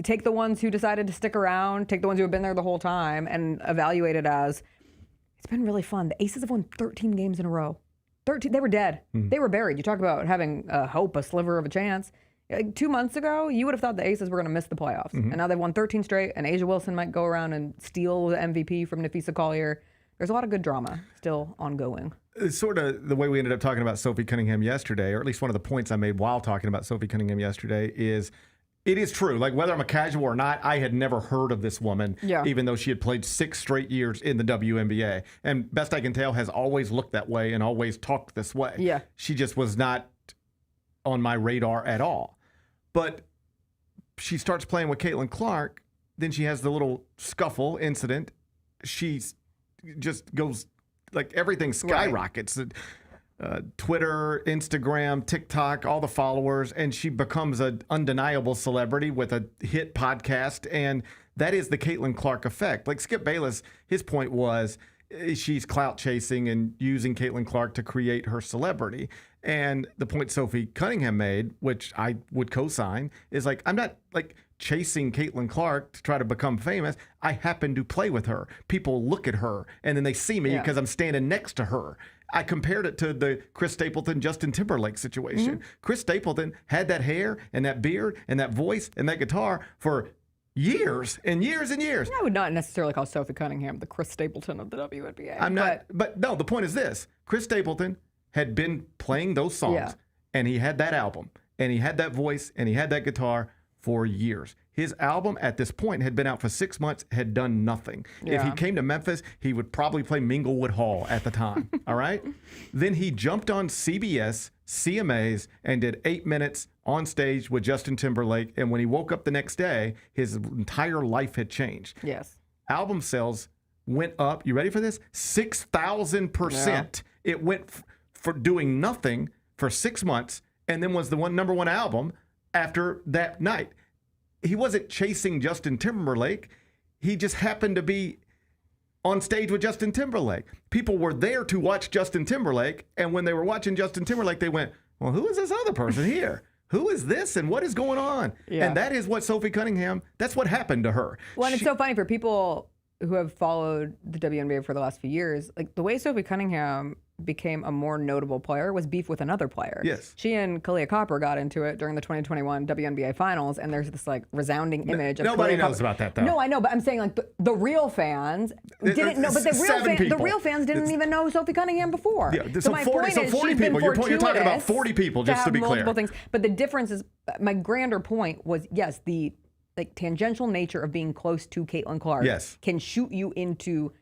take the ones who decided to stick around, take the ones who have been there the whole time, and evaluate it as, it's been really fun. The Aces have won 13 games in a row. 13, they were dead. They were buried. You talk about having a hope, a sliver of a chance. Like 2 months ago, you would have thought the Aces were going to miss the playoffs. And now they've won 13 straight, and Asia Wilson might go around and steal the MVP from Nafisa Collier. There's a lot of good drama still ongoing. It's sort of the way we ended up talking about Sophie Cunningham yesterday, or at least one of the points I made while talking about Sophie Cunningham yesterday is, it is true. Like, whether I'm a casual or not, I had never heard of this woman, even though she had played 6 straight years in the WNBA. And best I can tell, has always looked that way and always talked this way. Yeah. She just was not on my radar at all. But she starts playing with Caitlin Clark. Then she has the little scuffle incident. She just goes, like, everything skyrockets. Twitter, Instagram, TikTok, all the followers, and she becomes an undeniable celebrity with a hit podcast, and that is the Caitlin Clark effect. Like Skip Bayless, his point was she's clout chasing and using Caitlin Clark to create her celebrity. And the point Sophie Cunningham made, which I would co-sign, is like, I'm not like chasing Caitlin Clark to try to become famous. I happen to play with her. People look at her, and then they see me because I'm standing next to her. I compared it to the Chris Stapleton, Justin Timberlake situation. Chris Stapleton had that hair and that beard and that voice and that guitar for years and years and years. I would not necessarily call Sophie Cunningham the Chris Stapleton of the WNBA. I'm not, but no, the point is this. Chris Stapleton had been playing those songs, and he had that album, and he had that voice, and he had that guitar for years. His album at this point had been out for 6 months, had done nothing. If he came to Memphis, he would probably play Minglewood Hall at the time, all right? Then he jumped on CBS, CMAs, and did 8 minutes on stage with Justin Timberlake, and when he woke up the next day, his entire life had changed. Yes. Album sales went up, you ready for this? 6,000%. It went for doing nothing for 6 months, and then was the number one album after that night. He wasn't chasing Justin Timberlake. He just happened to be on stage with Justin Timberlake. People were there to watch Justin Timberlake, and when they were watching Justin Timberlake, they went, well, who is this other person here? Who is this, and what is going on? And that is what Sophie Cunningham, that's what happened to her. Well, and it's so funny for people who have followed the WNBA for the last few years, like the way Sophie Cunningham became a more notable player was beef with another player. Yes. She and Kalia Copper got into it during the 2021 WNBA Finals, and there's this like resounding image of nobody Kalia knows Copper. about that, though. No, I know, but I'm saying like the real fans didn't know, but the real fans didn't even know Sophie Cunningham before. Yeah, so my point is 40 she's been people. You're talking about 40 people, just to be clear. multiple things. But the difference is, my grander point was, yes, the like tangential nature of being close to Caitlin Clark can shoot you into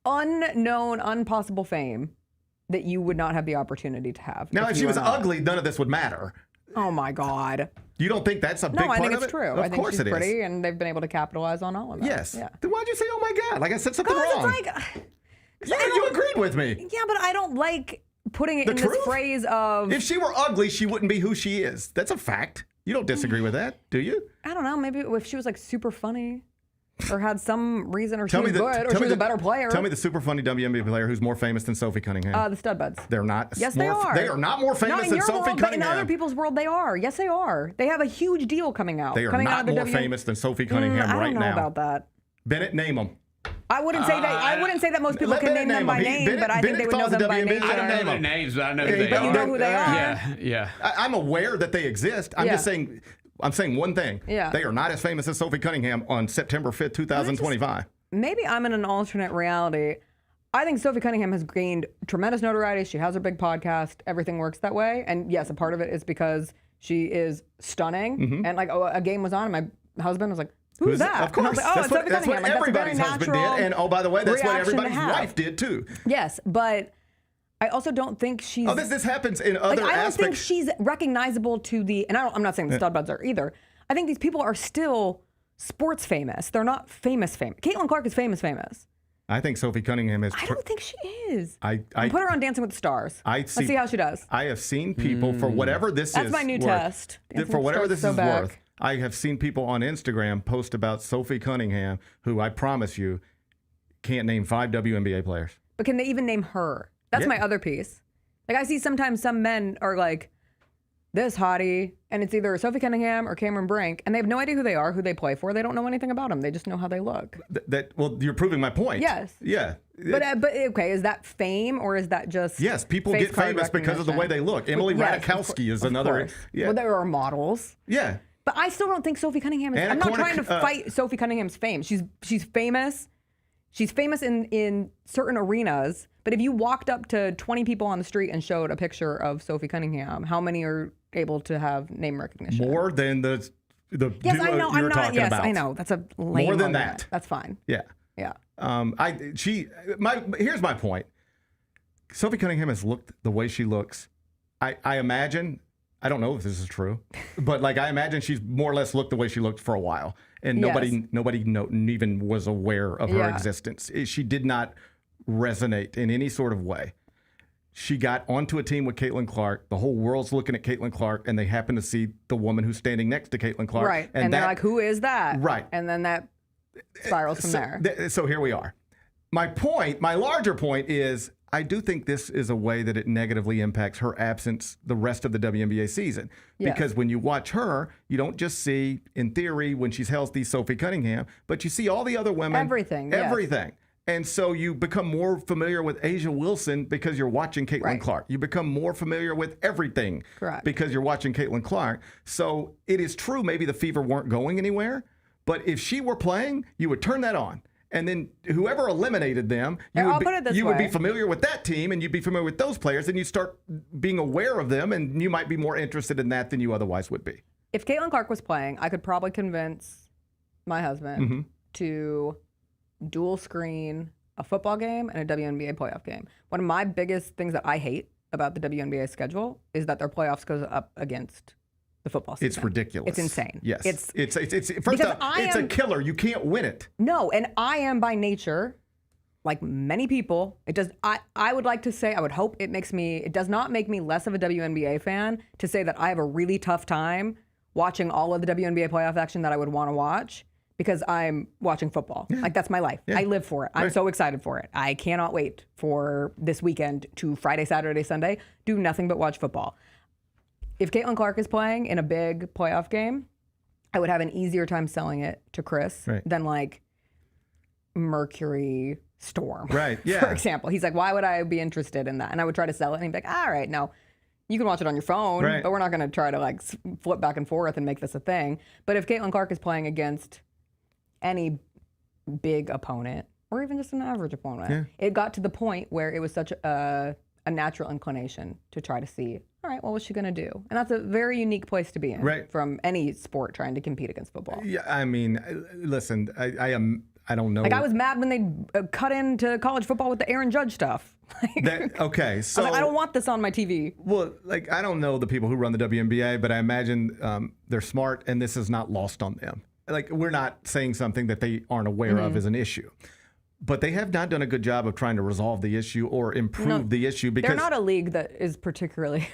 unknown, impossible fame that you would not have the opportunity to have. Now, if she was ugly, none of this would matter. Oh my God. You don't think that's a big part of it? No, I think it's true. I think she's it is. pretty, and they've been able to capitalize on all of that. Yes. Yeah. Then why'd you say, oh my God? Like I said something wrong. It's like, you agreed with me. Yeah, but I don't like putting it in this phrase of... If she were ugly, she wouldn't be who she is. That's a fact. You don't disagree with that, do you? I don't know. Maybe if she was like super funny or had some reason, or she was good, or she was a better player. Tell me the super funny WNBA player who's more famous than Sophie Cunningham. The Studbuds. They're not. Yes, they are. They are not more famous than Sophie Cunningham. But in other people's world, they are. Yes, they are. They have a huge deal coming out. They are not more famous than Sophie Cunningham right now. I don't know about that. Bennett, name them. I wouldn't say that. I wouldn't say that most people can name them by name, but I think they would know them by name. I don't know their names, but I know who they are. But you know who they are. Yeah. I'm aware that they exist. I'm just saying. I'm saying one thing. Yeah. They are not as famous as Sophie Cunningham on September 5th, 2025. Maybe I'm in an alternate reality. I think Sophie Cunningham has gained tremendous notoriety. She has her big podcast. Everything works that way. And yes, a part of it is because She is stunning. Mm-hmm. And like a game was on, and my husband was like, "Who's that?" Of course. And I was like, that's what everybody's husband did. And oh, by the way, that's what everybody's wife did too. Yes, but I also don't think she's. Oh, this happens in other I don't aspects. think she's recognizable to the. And I'm not saying the stud buds are either. I think these people are still sports famous. They're not famous. Caitlin Clark is famous. I think Sophie Cunningham is. I don't think she is. I put her on Dancing with the Stars. Let's see how she does. I have seen people for whatever this is. That's my new test. For whatever this is worth, I have seen people on Instagram post about Sophie Cunningham, who I promise you can't name 5 WNBA players. But can they even name her? That's my other piece. Like I see sometimes some men are like, this hottie, and it's either Sophie Cunningham or Cameron Brink, and they have no idea who they are, who they play for. They don't know anything about them. They just know how they look. Well, you're proving my point. Yes. Yeah. But okay, is that fame or is that just yes? People get famous because of the way they look. Emily Ratajkowski is another. Yeah. Well, there are models. Yeah. But I still don't think Sophie Cunningham is. I'm not trying to fight Sophie Cunningham's fame. She's famous. She's famous in certain arenas. But if you walked up to 20 people on the street and showed a picture of Sophie Cunningham, how many are able to have name recognition? More than the yes, duo I know. you're talking about. I know. That's a lame more than argument. that. That's fine. Yeah. Yeah. Here's my point. Sophie Cunningham has looked the way she looks. I imagine. I don't know if this is true, but like I imagine she's more or less looked the way she looked for a while, and nobody even was aware of her existence. She did not resonate in any sort of way. She got onto a team with Caitlin Clark. The whole world's looking at Caitlin Clark, and they happen to see the woman who's standing next to Caitlin Clark. Right. And they're like, who is that? Right. And then that spirals from there. So here we are. My larger point is, I do think this is a way that it negatively impacts her absence the rest of the WNBA season. Yes. Because when you watch her, you don't just see, in theory, when she's healthy, Sophie Cunningham, but you see all the other women. Everything. And so you become more familiar with Asia Wilson because you're watching Caitlin Clark. You become more familiar with everything because you're watching Caitlin Clark. So it is true, maybe the Fever weren't going anywhere, but if she were playing, you would turn that on. And then whoever eliminated them, you would be familiar with that team, and you'd be familiar with those players, and you'd start being aware of them, and you might be more interested in that than you otherwise would be. If Caitlin Clark was playing, I could probably convince my husband to dual screen a football game and a WNBA playoff game. One of my biggest things that I hate about the WNBA schedule is that their playoffs goes up against the football season. It's ridiculous. It's insane. Yes. It's first off, it's a killer. You can't win it. No, and I am by nature, like many people, I would like to say, I would hope it does not make me less of a WNBA fan to say that I have a really tough time watching all of the WNBA playoff action that I would want to watch because I'm watching football. Yeah. Like that's my life. Yeah. I live for it. I'm so excited for it. I cannot wait for this weekend to Friday, Saturday, Sunday, do nothing but watch football. If Caitlin Clark is playing in a big playoff game, I would have an easier time selling it to Chris than like Mercury Storm, for example. He's like, why would I be interested in that? And I would try to sell it, and he'd be like, all right, no, you can watch it on your phone, but we're not going to try to like flip back and forth and make this a thing. But if Caitlin Clark is playing against any big opponent, or even just an average opponent, it got to the point where it was such a natural inclination to try to see, all right, what was she going to do? And that's a very unique place to be in from any sport trying to compete against football. Yeah, I mean, listen, I don't know. Like I was mad when they cut into college football with the Aaron Judge stuff. Okay, so I was like, I don't want this on my TV. Well, like I don't know the people who run the WNBA, but I imagine they're smart, and this is not lost on them. Like we're not saying something that they aren't aware of as an issue. But they have not done a good job of trying to resolve the issue or improve the issue because they're not a league that is particularly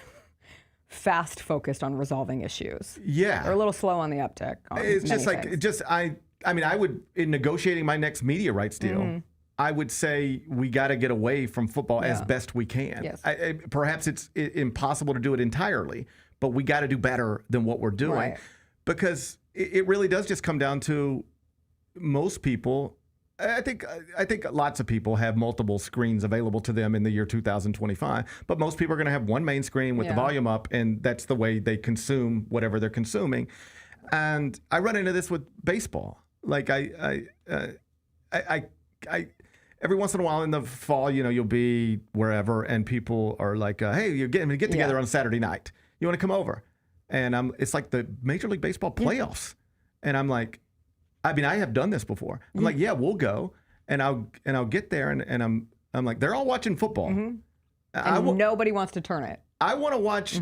fast focused on resolving issues. Yeah, they're a little slow on the uptick. It's just like I mean, I would in negotiating my next media rights deal, I would say we got to get away from football as best we can. Yes. Perhaps it's impossible to do it entirely, but we got to do better than what we're doing because it really does just come down to most people. I think lots of people have multiple screens available to them in the year 2025, but most people are going to have one main screen with the volume up, and that's the way they consume whatever they're consuming. And I run into this with baseball. Like I every once in a while in the fall, you'll be wherever, and people are like, "Hey, you're getting get together on Saturday night. You want to come over?" and it's like the Major League Baseball playoffs, and I'm like, I mean, I have done this before. I'm like, yeah, we'll go, and I'll get there, and I'm like, they're all watching football, and nobody wants to turn it. I want to watch,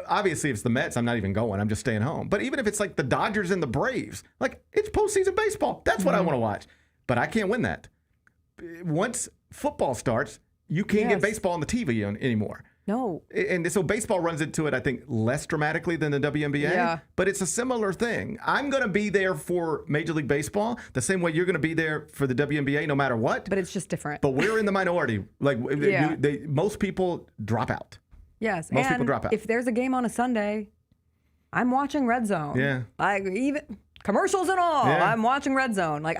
obviously, if it's the Mets, I'm not even going. I'm just staying home. But even if it's like the Dodgers and the Braves, like it's postseason baseball. That's what I want to watch. But I can't win that. Once football starts, you can't get baseball on the TV anymore. No. And so baseball runs into it, I think, less dramatically than the WNBA. Yeah. But it's a similar thing. I'm going to be there for Major League Baseball the same way you're going to be there for the WNBA no matter what. But it's just different. But we're in the minority. Like most people drop out. Yes. Most people drop out. If there's a game on a Sunday, I'm watching Red Zone. Yeah. Like even commercials and all. Yeah. I'm watching Red Zone. Like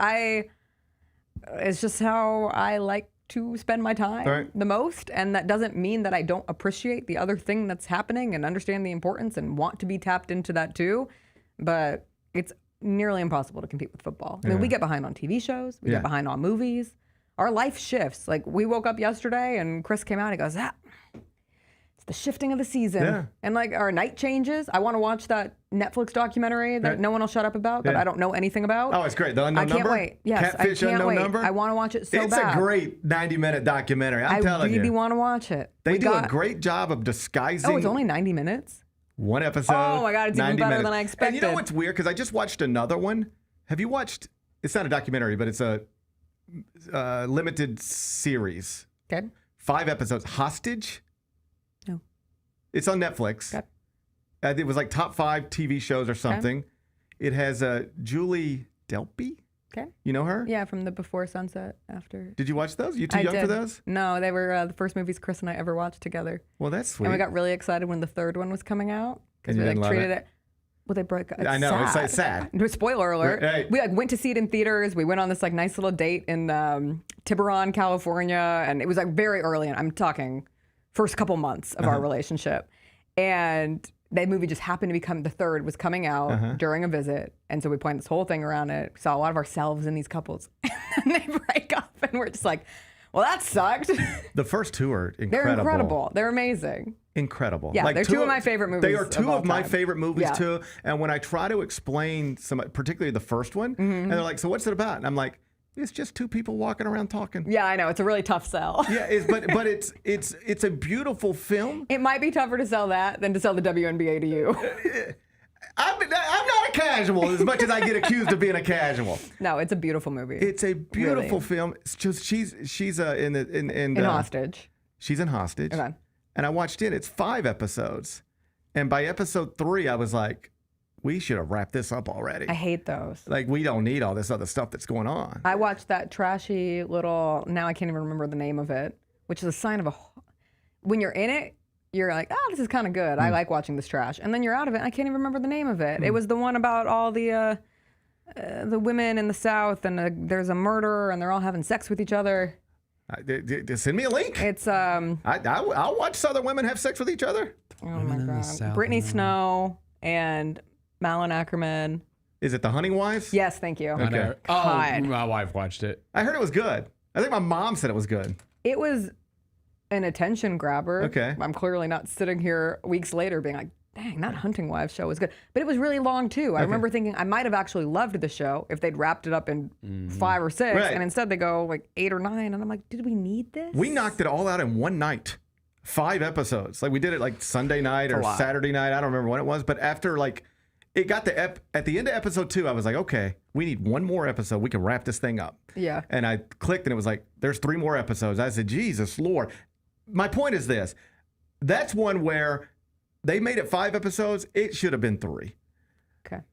it's just how I like to spend my time the most, and that doesn't mean that I don't appreciate the other thing that's happening and understand the importance and want to be tapped into that too, but it's nearly impossible to compete with football. I mean, we get behind on TV shows, we get behind on movies. Our life shifts. Like we woke up yesterday and Chris came out and he goes, it's the shifting of the season. And like our night changes. I want to watch that Netflix documentary that no one will shut up about, that I don't know anything about. Oh, it's great. The Unknown Number? I can't wait. Yes, Catfish I can't Unknown wait. Number? I want to watch it so it's bad. It's a great 90-minute documentary. I'm telling you. I really want to watch it. They do a great job of disguising. Oh, it's only 90 minutes? One episode. Oh my God, it's even better than I expected. And you know what's weird? Because I just watched another one. Have you watched, it's not a documentary, but it's a limited series. Okay. 5 episodes. Hostage? No. It's on Netflix. Okay. It was like top 5 TV shows or something. Okay. It has Julie Delpy. Okay. You know her? Yeah, from the Before Sunset, After. Did you watch those? You too young for those? No, they were the first movies Chris and I ever watched together. Well, that's sweet. And we got really excited when the third one was coming out because we treated it. Well, they broke. I know, sad. it's like sad. Spoiler alert. Right. We went to see it in theaters. We went on this nice little date in Tiburon, California, and it was very early. And I'm talking first couple months of our relationship, and that movie just happened to become the third was coming out during a visit, and so we planned this whole thing around it. Saw a lot of ourselves in these couples, and they break up, and we're just like, well, that sucked. The first 2 are incredible. They're incredible. They're amazing. Incredible. Yeah, they're 2 of my favorite movies. They are 2 of my time. favorite movies too. And when I try to explain particularly the first one, and they're like, "So what's it about?" And I'm like, "It's just 2 people walking around talking." Yeah, I know. It's a really tough sell. Yeah, but it's a beautiful film. It might be tougher to sell that than to sell the WNBA to you. I'm not a casual as much as I get accused of being a casual. No, it's a beautiful movie. It's a beautiful film. It's just she's in Hostage. She's in Hostage. Okay. And I watched it. It's 5 episodes, and by episode 3, I was like, we should have wrapped this up already. I hate those. Like, we don't need all this other stuff that's going on. I watched that trashy little, now I can't even remember the name of it, which is a sign of when you're in it, you're like, oh, this is kind of good. I like watching this trash. And then you're out of it, and I can't even remember the name of it. It was the one about all the women in the South, and there's a murder, and they're all having sex with each other. Send me a link. It's I'll watch Southern women have sex with each other. Oh my God. Brittany Snow and Malin Ackerman. Is it The Hunting Wives? Yes, thank you. Okay. Oh, my wife watched it. I heard it was good. I think my mom said it was good. It was an attention grabber. Okay. I'm clearly not sitting here weeks later being like, dang, that Hunting Wives show was good. But it was really long too. I remember thinking I might have actually loved the show if they'd wrapped it up in 5 or 6. Right. And instead they go like 8 or 9. And I'm like, did we need this? We knocked it all out in one night. 5 episodes. Like we did it like Sunday night or Saturday night. I don't remember when it was. But after it got at the end of episode 2, I was like, okay, we need 1 more episode. We can wrap this thing up. Yeah. And I clicked and it was like, there's 3 more episodes. I said, Jesus Lord. My point is this. That's one where they made it 5 episodes. It should have been 3. Okay.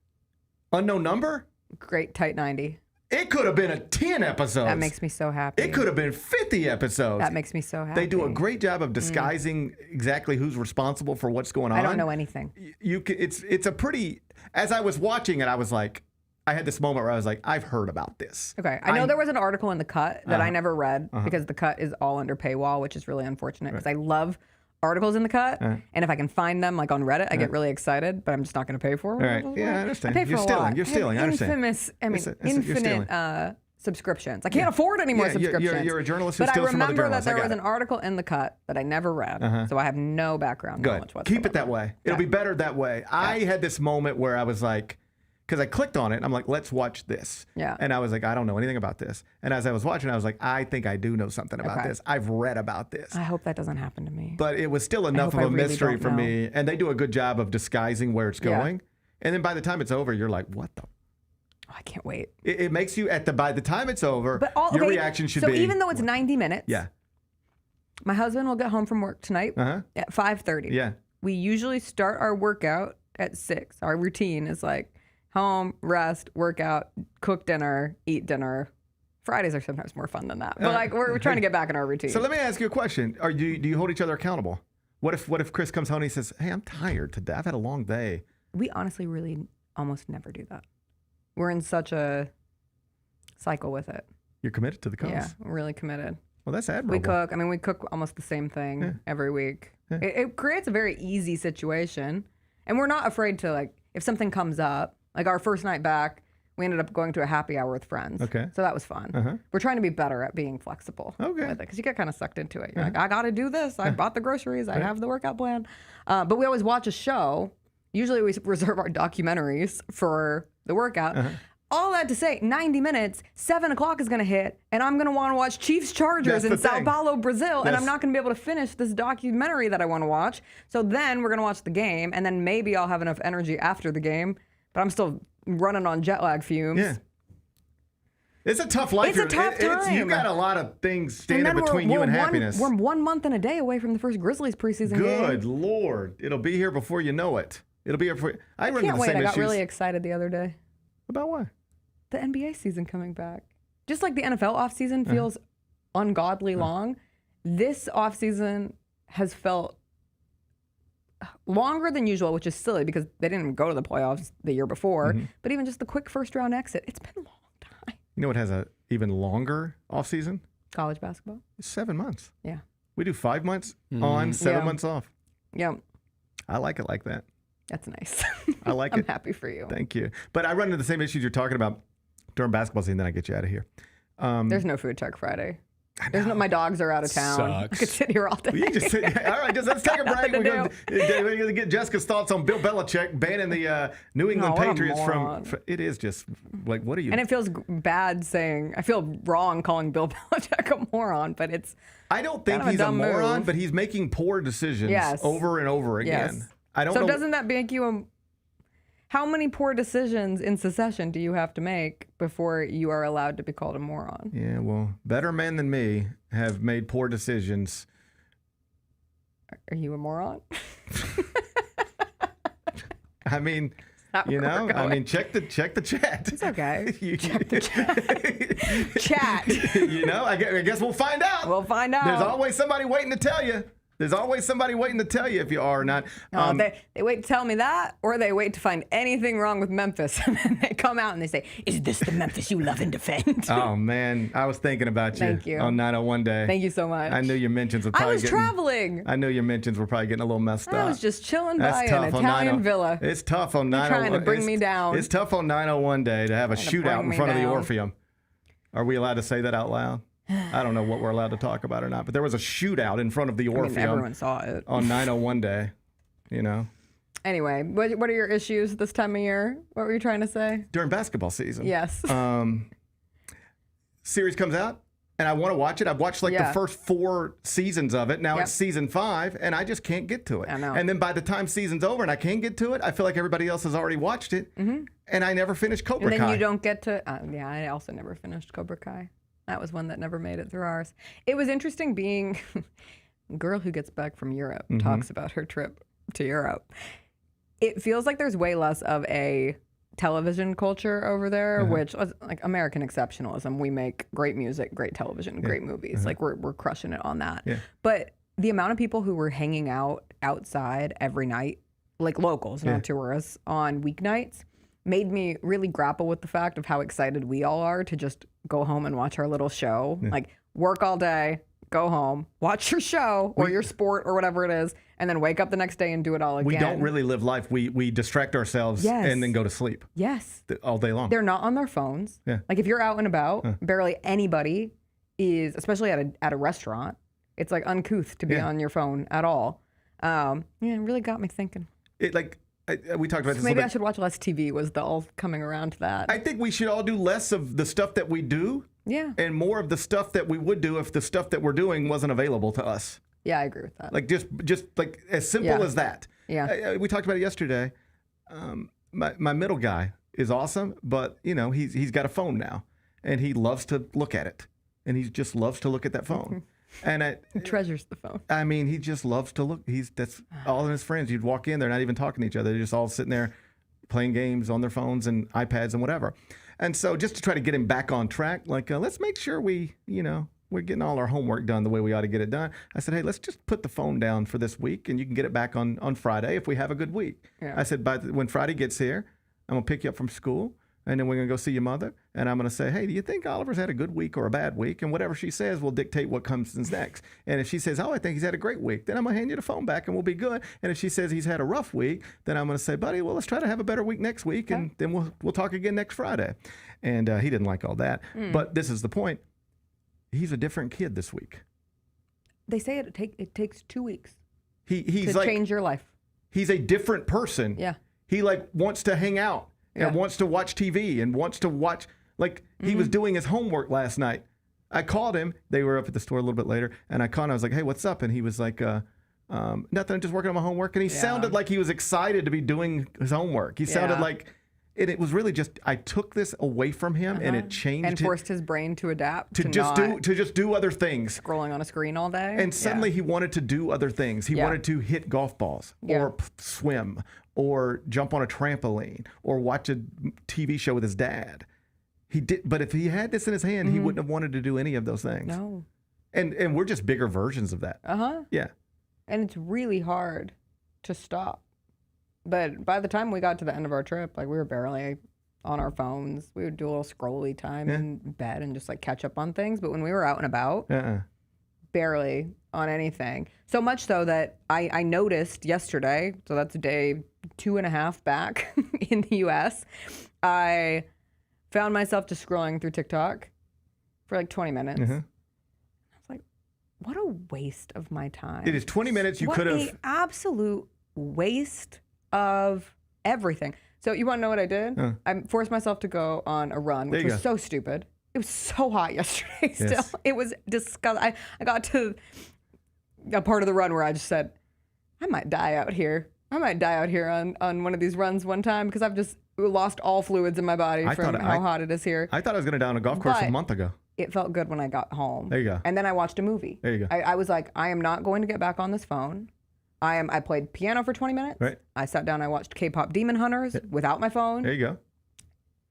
Unknown Number? Great tight 90. It could have been 10 episodes. That makes me so happy. It could have been 50 episodes. That makes me so happy. They do a great job of disguising exactly who's responsible for what's going on. I don't know anything. It's a pretty. As I was watching it, I was like, I had this moment where I was like, I've heard about this. Okay. I know there was an article in The Cut that I never read because The Cut is all under paywall, which is really unfortunate because I love articles in The Cut. And if I can find them like on Reddit, I get really excited, but I'm just not going to pay for them. All right. Yeah, I understand. I pay for You're a stealing. lot. You're stealing. I understand. Infinite subscriptions. I can't afford any more subscriptions. You're a journalist who but steals I from other remember that journalists. there was an article in the Cut that I never read, so I have no background knowledge whatsoever. Keep it that way. It'll be better that way. I had this moment where I was like, because I clicked on it, and I'm like, let's watch this. Yeah. And I was like, I don't know anything about this. And as I was watching, I was like, I think I do know something about this. I've read about this. I hope that doesn't happen to me. But it was still enough of a mystery for me. And they do a good job of disguising where it's going. And then by the time it's over, you're like, what the? Oh, I can't wait. It makes you, by the time it's over, your reaction should be. So even though it's 90 minutes. Yeah. My husband will get home from work tonight at 5:30. Yeah. We usually start our workout at 6. Our routine is like home, rest, workout, cook dinner, eat dinner. Fridays are sometimes more fun than that. But like we're trying to get back in our routine. So let me ask you a question. Do you hold each other accountable? What if Chris comes home and he says, hey, I'm tired today. I've had a long day. We honestly really almost never do that. We're in such a cycle with it. You're committed to the cause. Yeah, we're really committed. Well, that's admirable. We cook almost the same thing every week. Yeah. It creates a very easy situation. And we're not afraid to, like, if something comes up, like our first night back, we ended up going to a happy hour with friends. Okay. So that was fun. We're trying to be better at being flexible with it because you get kind of sucked into it. You're like, I got to do this. I bought the groceries. I have the workout plan. But we always watch a show. Usually we reserve our documentaries for the workout. All that to say, 90 minutes, 7 o'clock is going to hit, and I'm going to want to watch Chiefs-Chargers in Sao Paulo, Brazil, and I'm not going to be able to finish this documentary that I want to watch. So then we're going to watch the game, and then maybe I'll have enough energy after the game, but I'm still running on jet lag fumes. Yeah. It's a tough life. It's a tough time. You've got a lot of things standing between you and happiness. We're 1 month and a day away from the first Grizzlies preseason game. Good Lord. It'll be here before you know it. It'll be here before I can't wait. I got really excited the other day. About what? The NBA season coming back. Just like the NFL offseason feels ungodly long, this offseason has felt longer than usual, which is silly because they didn't go to the playoffs the year before. But even just the quick first round exit, it's been a long time. You know what has a even longer offseason? College basketball. 7 months. Yeah. We do 5 months on, 7 months off. Yeah. I like it like that. That's nice. I like it. I'm happy for you. Thank you. But I run into the same issues you're talking about during basketball season, then I get you out of here. There's no food truck Friday. There's no. My dogs are out of town. Sucks. I could sit here all day. You just sit, all right, let's take a break. We're going to get Jessica's thoughts on Bill Belichick banning the New England Patriots from. It is just like, what are you? And it feels bad saying. I feel wrong calling Bill Belichick a moron, but it's. I don't think he's a moron, but he's making poor decisions over and over again. Yes. I don't know. So doesn't that make you a? How many poor decisions in succession do you have to make before you are allowed to be called a moron? Yeah, well, better men than me have made poor decisions. Are you a moron? I mean, you know, I mean, check the chat. It's okay. Check the chat. Chat. You know, I guess we'll find out. We'll find out. There's always somebody waiting to tell you. There's always somebody waiting to tell you if you are or not. They wait to tell me that, or they wait to find anything wrong with Memphis, and then they come out and they say, "Is this the Memphis you love and defend?" Oh man, I was thinking about you. Thank you. On 901 day. Thank you so much. I knew your mentions were probably traveling. I knew your mentions were probably getting a little messed up. I was just chilling by an Italian villa. It's tough on 901. Trying to bring me down. It's tough on 901 day to have a shootout in front of the Orpheum. Are we allowed to say that out loud? I don't know what we're allowed to talk about or not, but there was a shootout in front of the Orpheum. Everyone saw it. On 901 day, you know. Anyway, what are your issues this time of year? What were you trying to say? During basketball season. Yes. Series comes out, and I want to watch it. I've watched the first 4 seasons of it. Now it's season 5, and I just can't get to it. I know. And then by the time season's over and I can't get to it, I feel like everybody else has already watched it, and I never finished Cobra Kai. And then you don't get to, I also never finished Cobra Kai. That was one that never made it through ours. It was interesting being a girl who gets back from Europe, talks about her trip to Europe. It feels like there's way less of a television culture over there, which was like American exceptionalism. We make great music, great television, great movies. Like we're crushing it on that. Yeah. But the amount of people who were hanging out outside every night, like locals, not tourists, on weeknights, made me really grapple with the fact of how excited we all are to just go home and watch our little show. Like work all day, go home, watch your show or your sport or whatever it is, and then wake up the next day and do it all again. We don't really live life. We distract ourselves and then go to sleep. Yes. All day long. They're not on their phones. Yeah. Like if you're out and about, barely anybody is, especially at a restaurant, it's like uncouth to be on your phone at all. It really got me thinking. We talked about this. Maybe I should watch less TV. Was the all coming around to that? I think we should all do less of the stuff that we do. Yeah. And more of the stuff that we would do if the stuff that we're doing wasn't available to us. Yeah, I agree with that. Like just like as simple as that. Yeah. We talked about it yesterday. My middle guy is awesome, but he's got a phone now, and he loves to look at it, and he just loves to look at that phone. And he treasures the phone. I mean, he just loves to look. That's all of his friends. You'd walk in, they're not even talking to each other. They're just all sitting there playing games on their phones and iPads and whatever. And so just to try to get him back on track, let's make sure we're getting all our homework done the way we ought to get it done. I said, hey, let's just put the phone down for this week, and you can get it back on Friday if we have a good week. Yeah. I said, when Friday gets here, I'm going to pick you up from school, and then we're going to go see your mother, and I'm going to say, hey, do you think Oliver's had a good week or a bad week? And whatever she says will dictate what comes next. And if she says, oh, I think he's had a great week, then I'm going to hand you the phone back, and we'll be good. And if she says he's had a rough week, then I'm going to say, buddy, well, let's try to have a better week next week, and then we'll talk again next Friday. And he didn't like all that. But this is the point. He's a different kid this week. They say it takes 2 weeks he's to change your life. He's a different person. Yeah. He wants to hang out and wants to watch TV and wants to watch. He was doing his homework last night. I called him. They were up at the store a little bit later, and I called him. I was like, hey, what's up? And he was like, nothing. I'm just working on my homework. And he sounded like he was excited to be doing his homework. He sounded like... And it was really just, I took this away from him, and it changed. And forced his brain to adapt to just do other things. Scrolling on a screen all day. And suddenly he wanted to do other things. He wanted to hit golf balls or swim or jump on a trampoline or watch a TV show with his dad. He did, but if he had this in his hand, he wouldn't have wanted to do any of those things. No. And we're just bigger versions of that. Yeah. And it's really hard to stop. But by the time we got to the end of our trip, we were barely on our phones. We would do a little scrolly time in bed and just catch up on things. But when we were out and about, barely on anything. So much so that I noticed yesterday, so that's day 2.5 back in the U.S., I found myself just scrolling through TikTok for 20 minutes. I was like, what a waste of my time. It is 20 minutes you could have... What an absolute waste of everything. So you want to know what I did? I forced myself to go on a run, which was so stupid. It was so hot yesterday still. Yes. It was disgusting. I got to a part of the run where I just said, I might die out here. I might die out here on one of these runs one time because I've just lost all fluids in my body from how hot it is here. I thought I was going to die on a golf course a month ago. It felt good when I got home. There you go. And then I watched a movie. There you go. I was like, I am not going to get back on this phone. I played piano for 20 minutes. Right. I sat down, I watched K-pop Demon Hunters without my phone. There you go.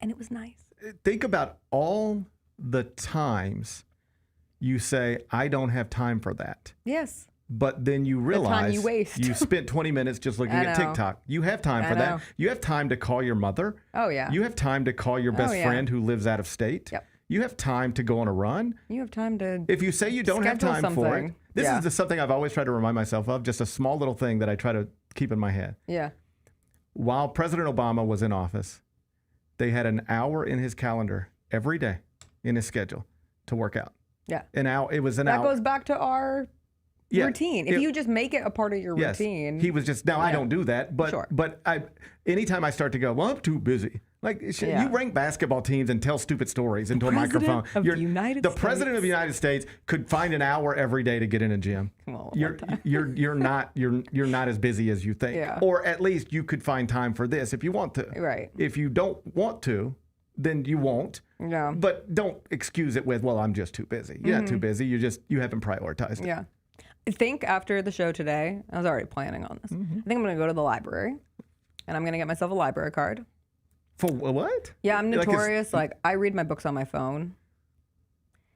And it was nice. Think about all the times you say, I don't have time for that. Yes. But then you realize the time you waste. You spent 20 minutes just looking at TikTok. You have time for that. You have time to call your mother. Oh, yeah. You have time to call your best friend who lives out of state. Yep. You have time to go on a run. You have time to If you say you don't have time for it, this is just something I've always tried to remind myself of, just a small little thing that I try to keep in my head. Yeah. While President Obama was in office, they had an hour in his calendar every day in his schedule to work out. Yeah. It was an hour. That goes back to our routine. If you just make it a part of your routine. He was just, I don't do that, but anytime I start to go, well, I'm too busy. You rank basketball teams and tell stupid stories into a microphone. The president of the United States could find an hour every day to get in a gym. Well, you're not as busy as you think. Yeah. Or at least you could find time for this if you want to. Right. If you don't want to, then you won't. Yeah. But don't excuse it with, well, I'm just too busy. You're not too busy. You haven't prioritized it. Yeah. I think after the show today, I was already planning on this. I think I'm going to go to the library and I'm going to get myself a library card. For what? Yeah, I'm notorious. I read my books on my phone.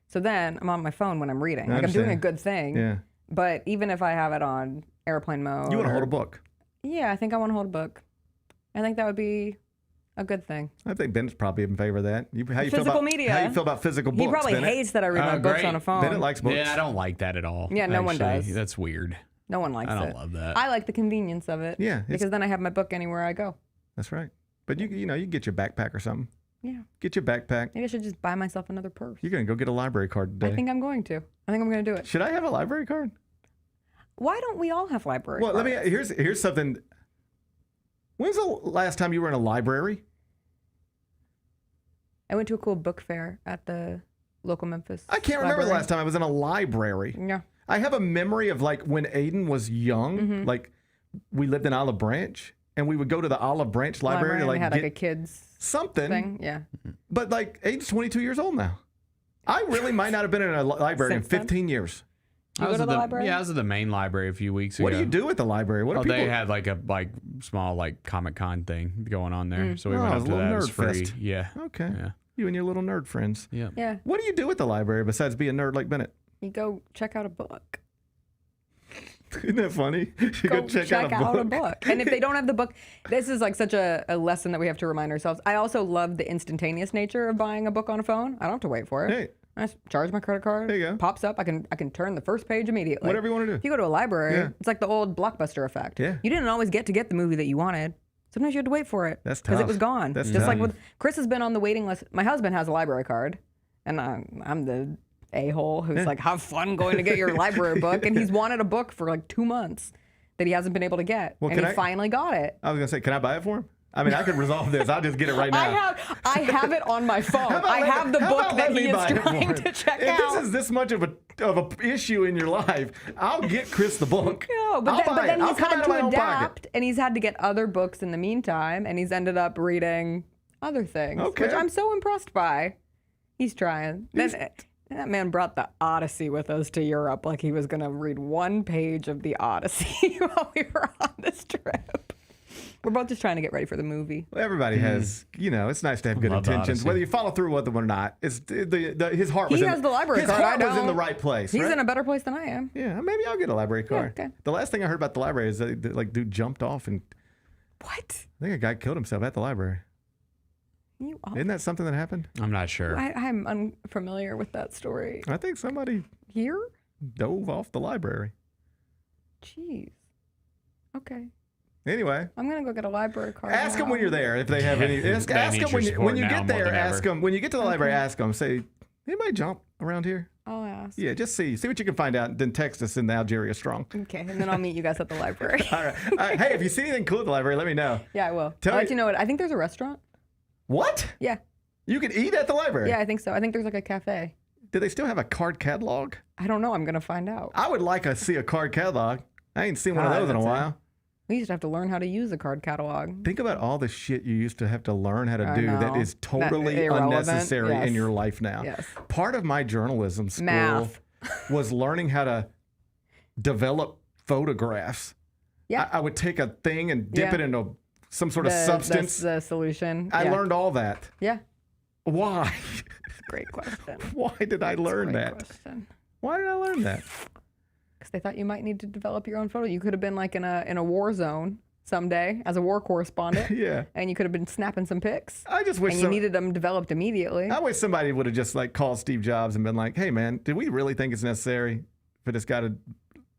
So then I'm on my phone when I'm reading. I'm doing a good thing. Yeah. But even if I have it on airplane mode. You want to hold a book. Yeah, I think I want to hold a book. I think that would be a good thing. I think Bennett's probably in favor of that. How you Physical feel about media. How you feel about physical books? He probably Bennett? hates that I read my books great. on a phone. Bennett likes books. Yeah, I don't like that at all. Yeah, no one actually. does. That's weird. No one likes it. I don't love that. I like the convenience of it. Yeah, because then I have my book anywhere I go. That's right. But you can get your backpack or something. Yeah. Get your backpack. Maybe I should just buy myself another purse. You're gonna go get a library card today. I think I'm going to. I think I'm going to do it. Should I have a library card? Why don't we all have library Well, cards? here's something. When's the last time you were in a library? I went to a cool book fair at the local Memphis. I can't remember the last time I was in a library. Yeah. I have a memory of like when Aiden was young, Mm-hmm. like we lived in Olive Branch and we would go to the Olive Branch library to and like they had get like a kids something. thing. Yeah. But like Aiden's 22 years old now. I really might not have been in a library in Since then? 15 years. You go to the library? Yeah, I was at the main library a few weeks ago. What do you do at the library? What do people? They had like a small Comic-Con thing going on there, so we Oh, went it up was to a that. little It was nerd free. fest. Yeah. Okay. Yeah. You and your little nerd friends. Yeah. Yeah. What do you do at the library besides be a nerd like Bennett? You go check out a book. Isn't that funny? You Go check out a book. And if they don't have the book, this is like such a lesson that we have to remind ourselves. I also love the instantaneous nature of buying a book on a phone. I don't have to wait for it. Hey. I just charge my credit card. There you go. Pops up. I can turn the first page immediately. Whatever you want to do. If you go to a library, Yeah. it's like the old Blockbuster effect. Yeah. You didn't always get the movie that you wanted. Sometimes you had to wait for it. That's because it tough. was gone. That's just tough. like with Chris has been on the waiting list. My husband has a library card, and I'm the a-hole who's like, have fun going to get your library book, and he's wanted a book for like 2 months that he hasn't been able to get, Well, and can he I- finally got it. I was gonna say, can I buy it for him? I mean, I could resolve this. I'll just get it right now. I have it on my phone. How about I have the how book about that let he me is buy it for trying him? to check if out. this is this much of a issue in your life, I'll get Chris the book. No, but I'll buy then it. I'll he's come had out of my to own pocket. adapt, and he's had to get other books in the meantime, and he's ended up reading other things, Okay. which I'm so impressed by. He's trying. That man brought the Odyssey with us to Europe like he was going to read one page of the Odyssey while we were on this trip. We're both just trying to get ready for the movie. Well, everybody has, it's nice to have good love the intentions. Odyssey. Whether you follow through with them or not, it's his heart was He in has the library his card. heart I was in the don't. right place. He's right? in a better place than I am. Yeah, maybe I'll get a library card. okay. The last thing I heard about the library is that dude jumped off and What? I think a guy killed himself at the library. You all? Isn't that something that happened? I'm not sure. I'm unfamiliar with that story. I think somebody Here? dove off the library. Jeez. Okay. Anyway, I'm going to go get a library card. ask them when now. you're there if they have any. Ask They them need when your you, when support you now get more there. than Ask ever. them when you get to the library. Ask them. Say, anybody jump around here? I'll ask. Yeah, just see what you can find out. Then text us in the Algeria Strong. Okay, and then I'll meet you guys at the library. All right. Hey, if you see anything cool at the library, let me know. Yeah, I will. Tell I'll let me- you know what. I think there's a restaurant. What? Yeah. You can eat at the library? Yeah, I think so. I think there's like a cafe. Do they still have a card catalog? I don't know. I'm going to find out. I would like to see a card catalog. I ain't seen one of those in a that's while. We used to have to learn how to use a card catalog. Think about all the shit you used to have to learn how to I do that know. is totally irrelevant. unnecessary Yes. in your life now. Yes. Part of my journalism school Math. was learning how to develop photographs. Yeah. I would take a thing and dip Yeah. it into some sort of substance. The solution. I Yeah. learned all that. Yeah. Why? Great question. Why did I learn Great that? question. Why did I learn that? Because they thought you might need to develop your own photo. You could have been like in a war zone someday as a war correspondent. Yeah. And you could have been snapping some pics. I just wish And you needed them developed immediately. I wish somebody would have just like called Steve Jobs and been like, "Hey man, do we really think it's necessary for this guy to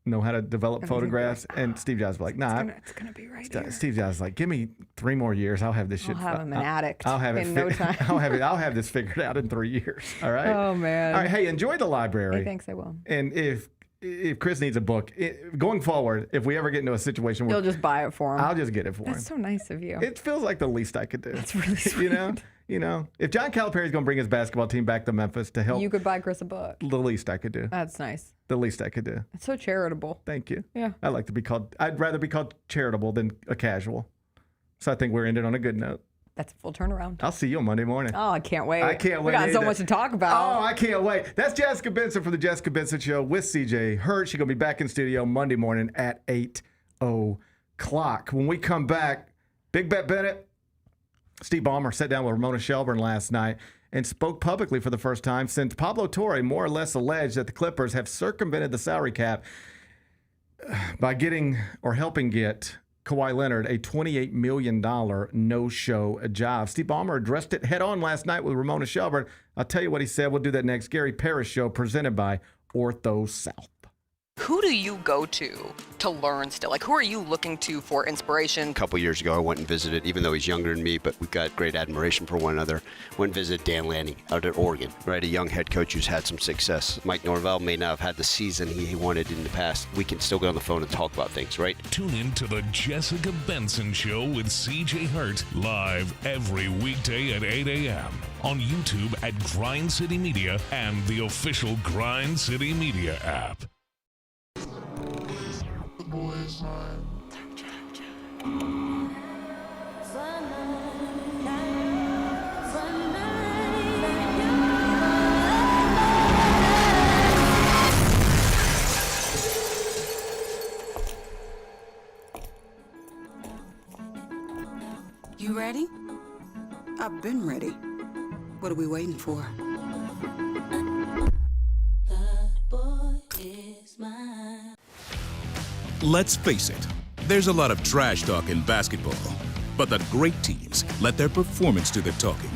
know how to develop photographs?" And Steve Jobs was like, "Nah." It's gonna be right here. Steve Jobs was like, "Give me 3 more years. I'll have this shit. I'll have him an addict I'll have it in no time. I'll have this figured out in 3 years. All right. Oh man. All right. Hey, enjoy the library. Hey, thanks. I will. And if Chris needs a book, going forward, if we ever get into a situation where You'll just buy it for him. I'll just get it for him. That's so nice of you. It feels like the least I could do. That's really sweet. You know, if John Calipari's going to bring his basketball team back to Memphis to help, You could buy Chris a book. the least I could do. That's nice. The least I could do. It's so charitable. Thank you. Yeah. I'd rather be called charitable than a casual. So I think we're ended on a good note. That's a full turnaround. I'll see you on Monday morning. Oh, I can't wait. I can't wait. We got so either. much to talk about. Oh, I can't wait. That's Jessica Benson from the Jessica Benson Show with CJ Hurt. She's going to be back in studio Monday morning at 8 o'clock. When we come back, Big Bet Bennett, Steve Ballmer sat down with Ramona Shelburne last night and spoke publicly for the first time since Pablo Torre more or less alleged that the Clippers have circumvented the salary cap by getting or helping get Kawhi Leonard a $28 million no-show job. Steve Ballmer addressed it head-on last night with Ramona Shelburne. I'll tell you what he said. We'll do that next. Gary Parrish Show presented by Ortho South. Who do you go to learn still? Like, who are you looking to for inspiration? A couple years ago, I went and visited, even though he's younger than me, but we've got great admiration for one another. Went and visited Dan Lanning out at Oregon, right? A young head coach who's had some success. Mike Norvell may not have had the season he wanted in the past. We can still get on the phone and talk about things, right? Tune in to the Jessica Benson Show with CJ Hurt, live every weekday at 8 a.m. on YouTube at Grind City Media and the official Grind City Media app. You ready? I've been ready. What are we waiting for? Let's face it, there's a lot of trash talk in basketball, but the great teams let their performance do the talking.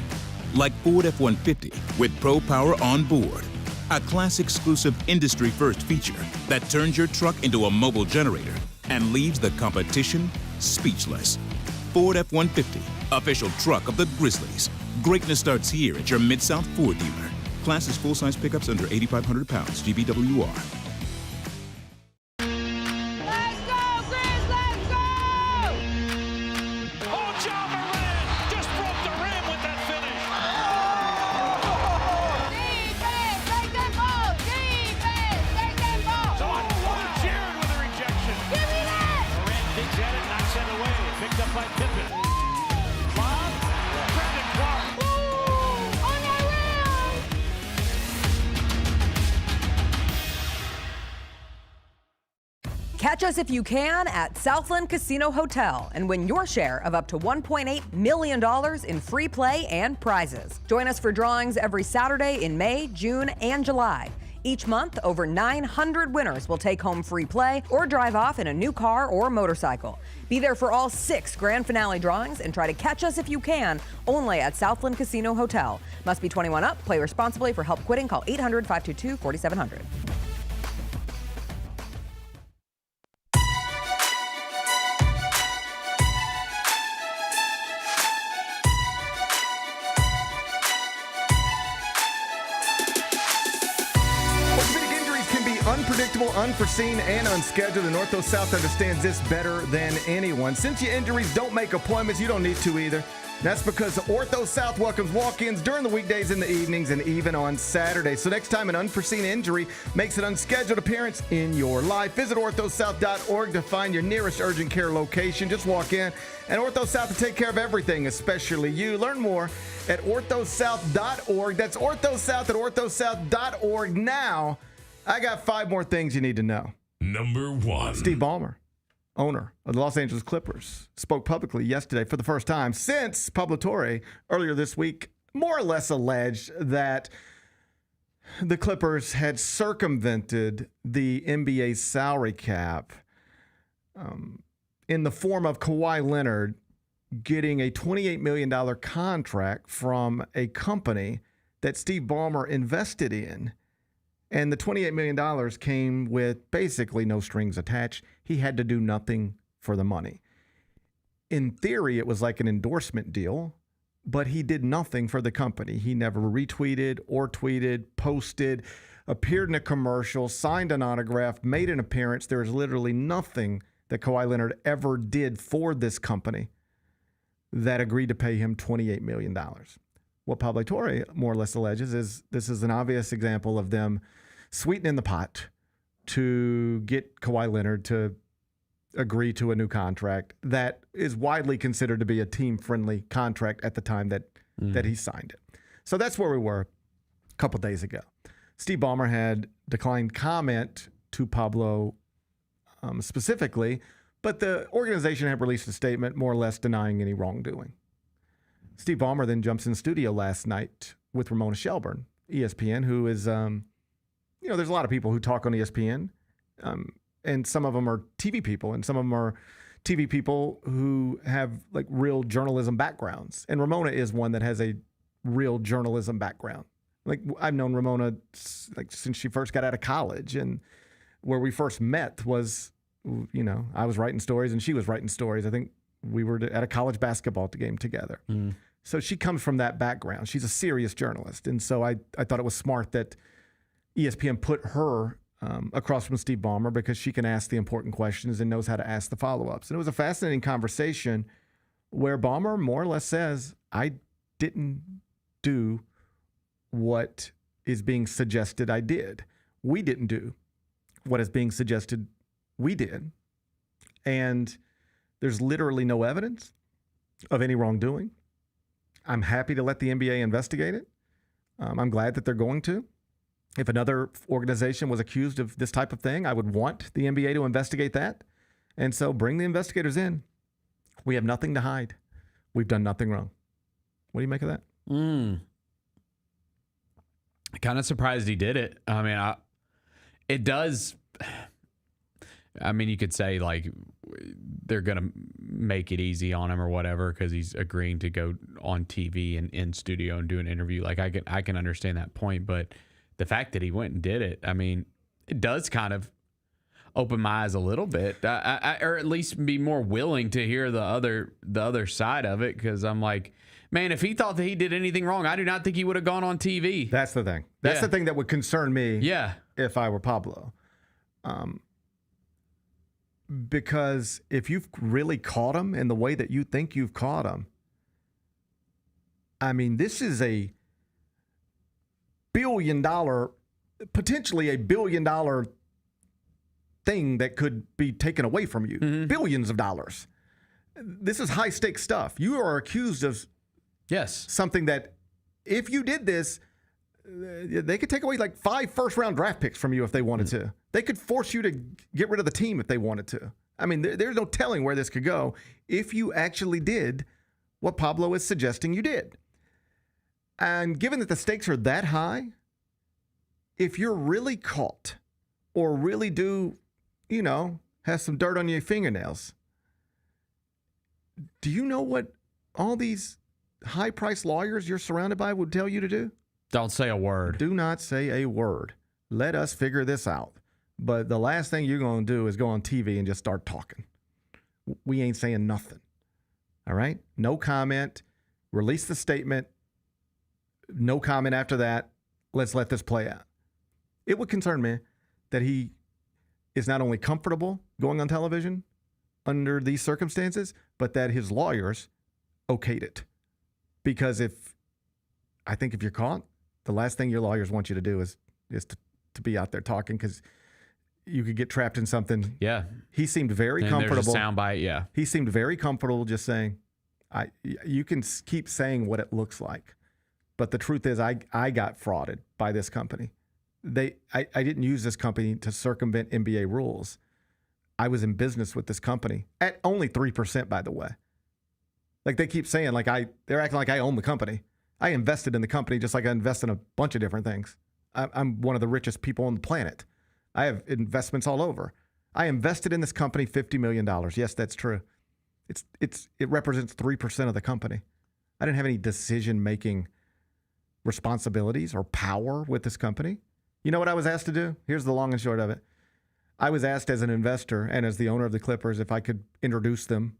Like Ford F-150 with Pro Power on board, a class-exclusive industry-first feature that turns your truck into a mobile generator and leaves the competition speechless. Ford F-150, official truck of the Grizzlies. Greatness starts here at your Mid-South Ford dealer. Class is full-size pickups under 8,500 pounds, GBWR. Catch us if you can at Southland Casino Hotel and win your share of up to $1.8 million in free play and prizes. Join us for drawings every Saturday in May, June, and July. Each month, over 900 winners will take home free play or drive off in a new car or motorcycle. Be there for all 6 grand finale drawings and try to catch us if you can, only at Southland Casino Hotel. Must be 21 up. Play responsibly. For help quitting, call 800-522-4700. Unpredictable, unforeseen, and unscheduled, and Ortho South understands this better than anyone. Since your injuries don't make appointments, you don't need to either. That's because Ortho South welcomes walk-ins during the weekdays and the evenings and even on Saturdays. So next time an unforeseen injury makes an unscheduled appearance in your life, visit orthosouth.org to find your nearest urgent care location. Just walk in, and Ortho South will take care of everything, especially you. Learn more at orthosouth.org. That's orthosouth at orthosouth.org. Now, I got 5 more things you need to know. Number 1. Steve Ballmer, owner of the Los Angeles Clippers, spoke publicly yesterday for the first time since Pablo Torre earlier this week more or less alleged that the Clippers had circumvented the NBA salary cap in the form of Kawhi Leonard getting a $28 million contract from a company that Steve Ballmer invested in. And the $28 million came with basically no strings attached. He had to do nothing for the money. In theory, it was like an endorsement deal, but he did nothing for the company. He never retweeted or tweeted, posted, appeared in a commercial, signed an autograph, made an appearance. There is literally nothing that Kawhi Leonard ever did for this company that agreed to pay him $28 million. What Pablo Torre more or less alleges is this is an obvious example of them sweetening the pot to get Kawhi Leonard to agree to a new contract that is widely considered to be a team-friendly contract at the time that he signed it. So that's where we were a couple days ago. Steve Ballmer had declined comment to Pablo specifically, but the organization had released a statement more or less denying any wrongdoing. Steve Ballmer then jumps in studio last night with Ramona Shelburne, ESPN, who is, there's a lot of people who talk on ESPN, and some of them are TV people, and some of them are TV people who have like real journalism backgrounds. And Ramona is one that has a real journalism background. Like I've known Ramona like since she first got out of college, and where we first met was, you know, I was writing stories and she was writing stories. I think we were at a college basketball game together. So she comes from that background. She's a serious journalist. And so I thought it was smart that ESPN put her across from Steve Ballmer because she can ask the important questions and knows how to ask the follow-ups. And it was a fascinating conversation where Ballmer more or less says, I didn't do what is being suggested I did. We didn't do what is being suggested we did. And there's literally no evidence of any wrongdoing. I'm happy to let the NBA investigate it. I'm glad that they're going to. If another organization was accused of this type of thing, I would want the NBA to investigate that. And so bring the investigators in. We have nothing to hide. We've done nothing wrong. What do you make of that? Kind of surprised he did it. I mean, it does. I mean, you could say like they're going to make it easy on him or whatever because he's agreeing to go on TV and in studio and do an interview. Like I can understand that point, but the fact that he went and did it, I mean, it does kind of open my eyes a little bit, or at least be more willing to hear the other side of it. Because I'm like, man, if he thought that he did anything wrong, I do not think he would have gone on TV. That's the thing. That's the thing that would concern me. Yeah. If I were Pablo, because if you've really caught him in the way that you think you've caught him, I mean, this is a potentially $1 billion thing that could be taken away from you. Billions of dollars. This is high stakes stuff. You are accused of something that if you did this, they could take away like 5 first-round draft picks from you if they wanted to. They could force you to get rid of the team if they wanted to. I mean, there's no telling where this could go if you actually did what Pablo is suggesting you did. And given that the stakes are that high, if you're really caught or really do, you know, have some dirt on your fingernails, do you know what all these high-priced lawyers you're surrounded by would tell you to do? Don't say a word. Do not say a word. Let us figure this out. But the last thing you're going to do is go on TV and just start talking. We ain't saying nothing. All right? No comment. Release the statement. No comment after that. Let's let this play out. It would concern me that he is not only comfortable going on television under these circumstances, but that his lawyers okayed it. Because I think if you're caught, the last thing your lawyers want you to do is to be out there talking because you could get trapped in something. Yeah. He seemed very comfortable. There's a soundbite, yeah. He seemed very comfortable just saying, you can keep saying what it looks like. But the truth is, I got frauded by this company. I didn't use this company to circumvent NBA rules. I was in business with this company at only 3%, by the way. Like they keep saying, like they're acting like I own the company. I invested in the company just like I invest in a bunch of different things. I'm one of the richest people on the planet. I have investments all over. I invested in this company $50 million. Yes, that's true. It represents 3% of the company. I didn't have any decision-making responsibilities or power with this company. You know what I was asked to do? Here's the long and short of it. I was asked as an investor and as the owner of the Clippers if I could introduce them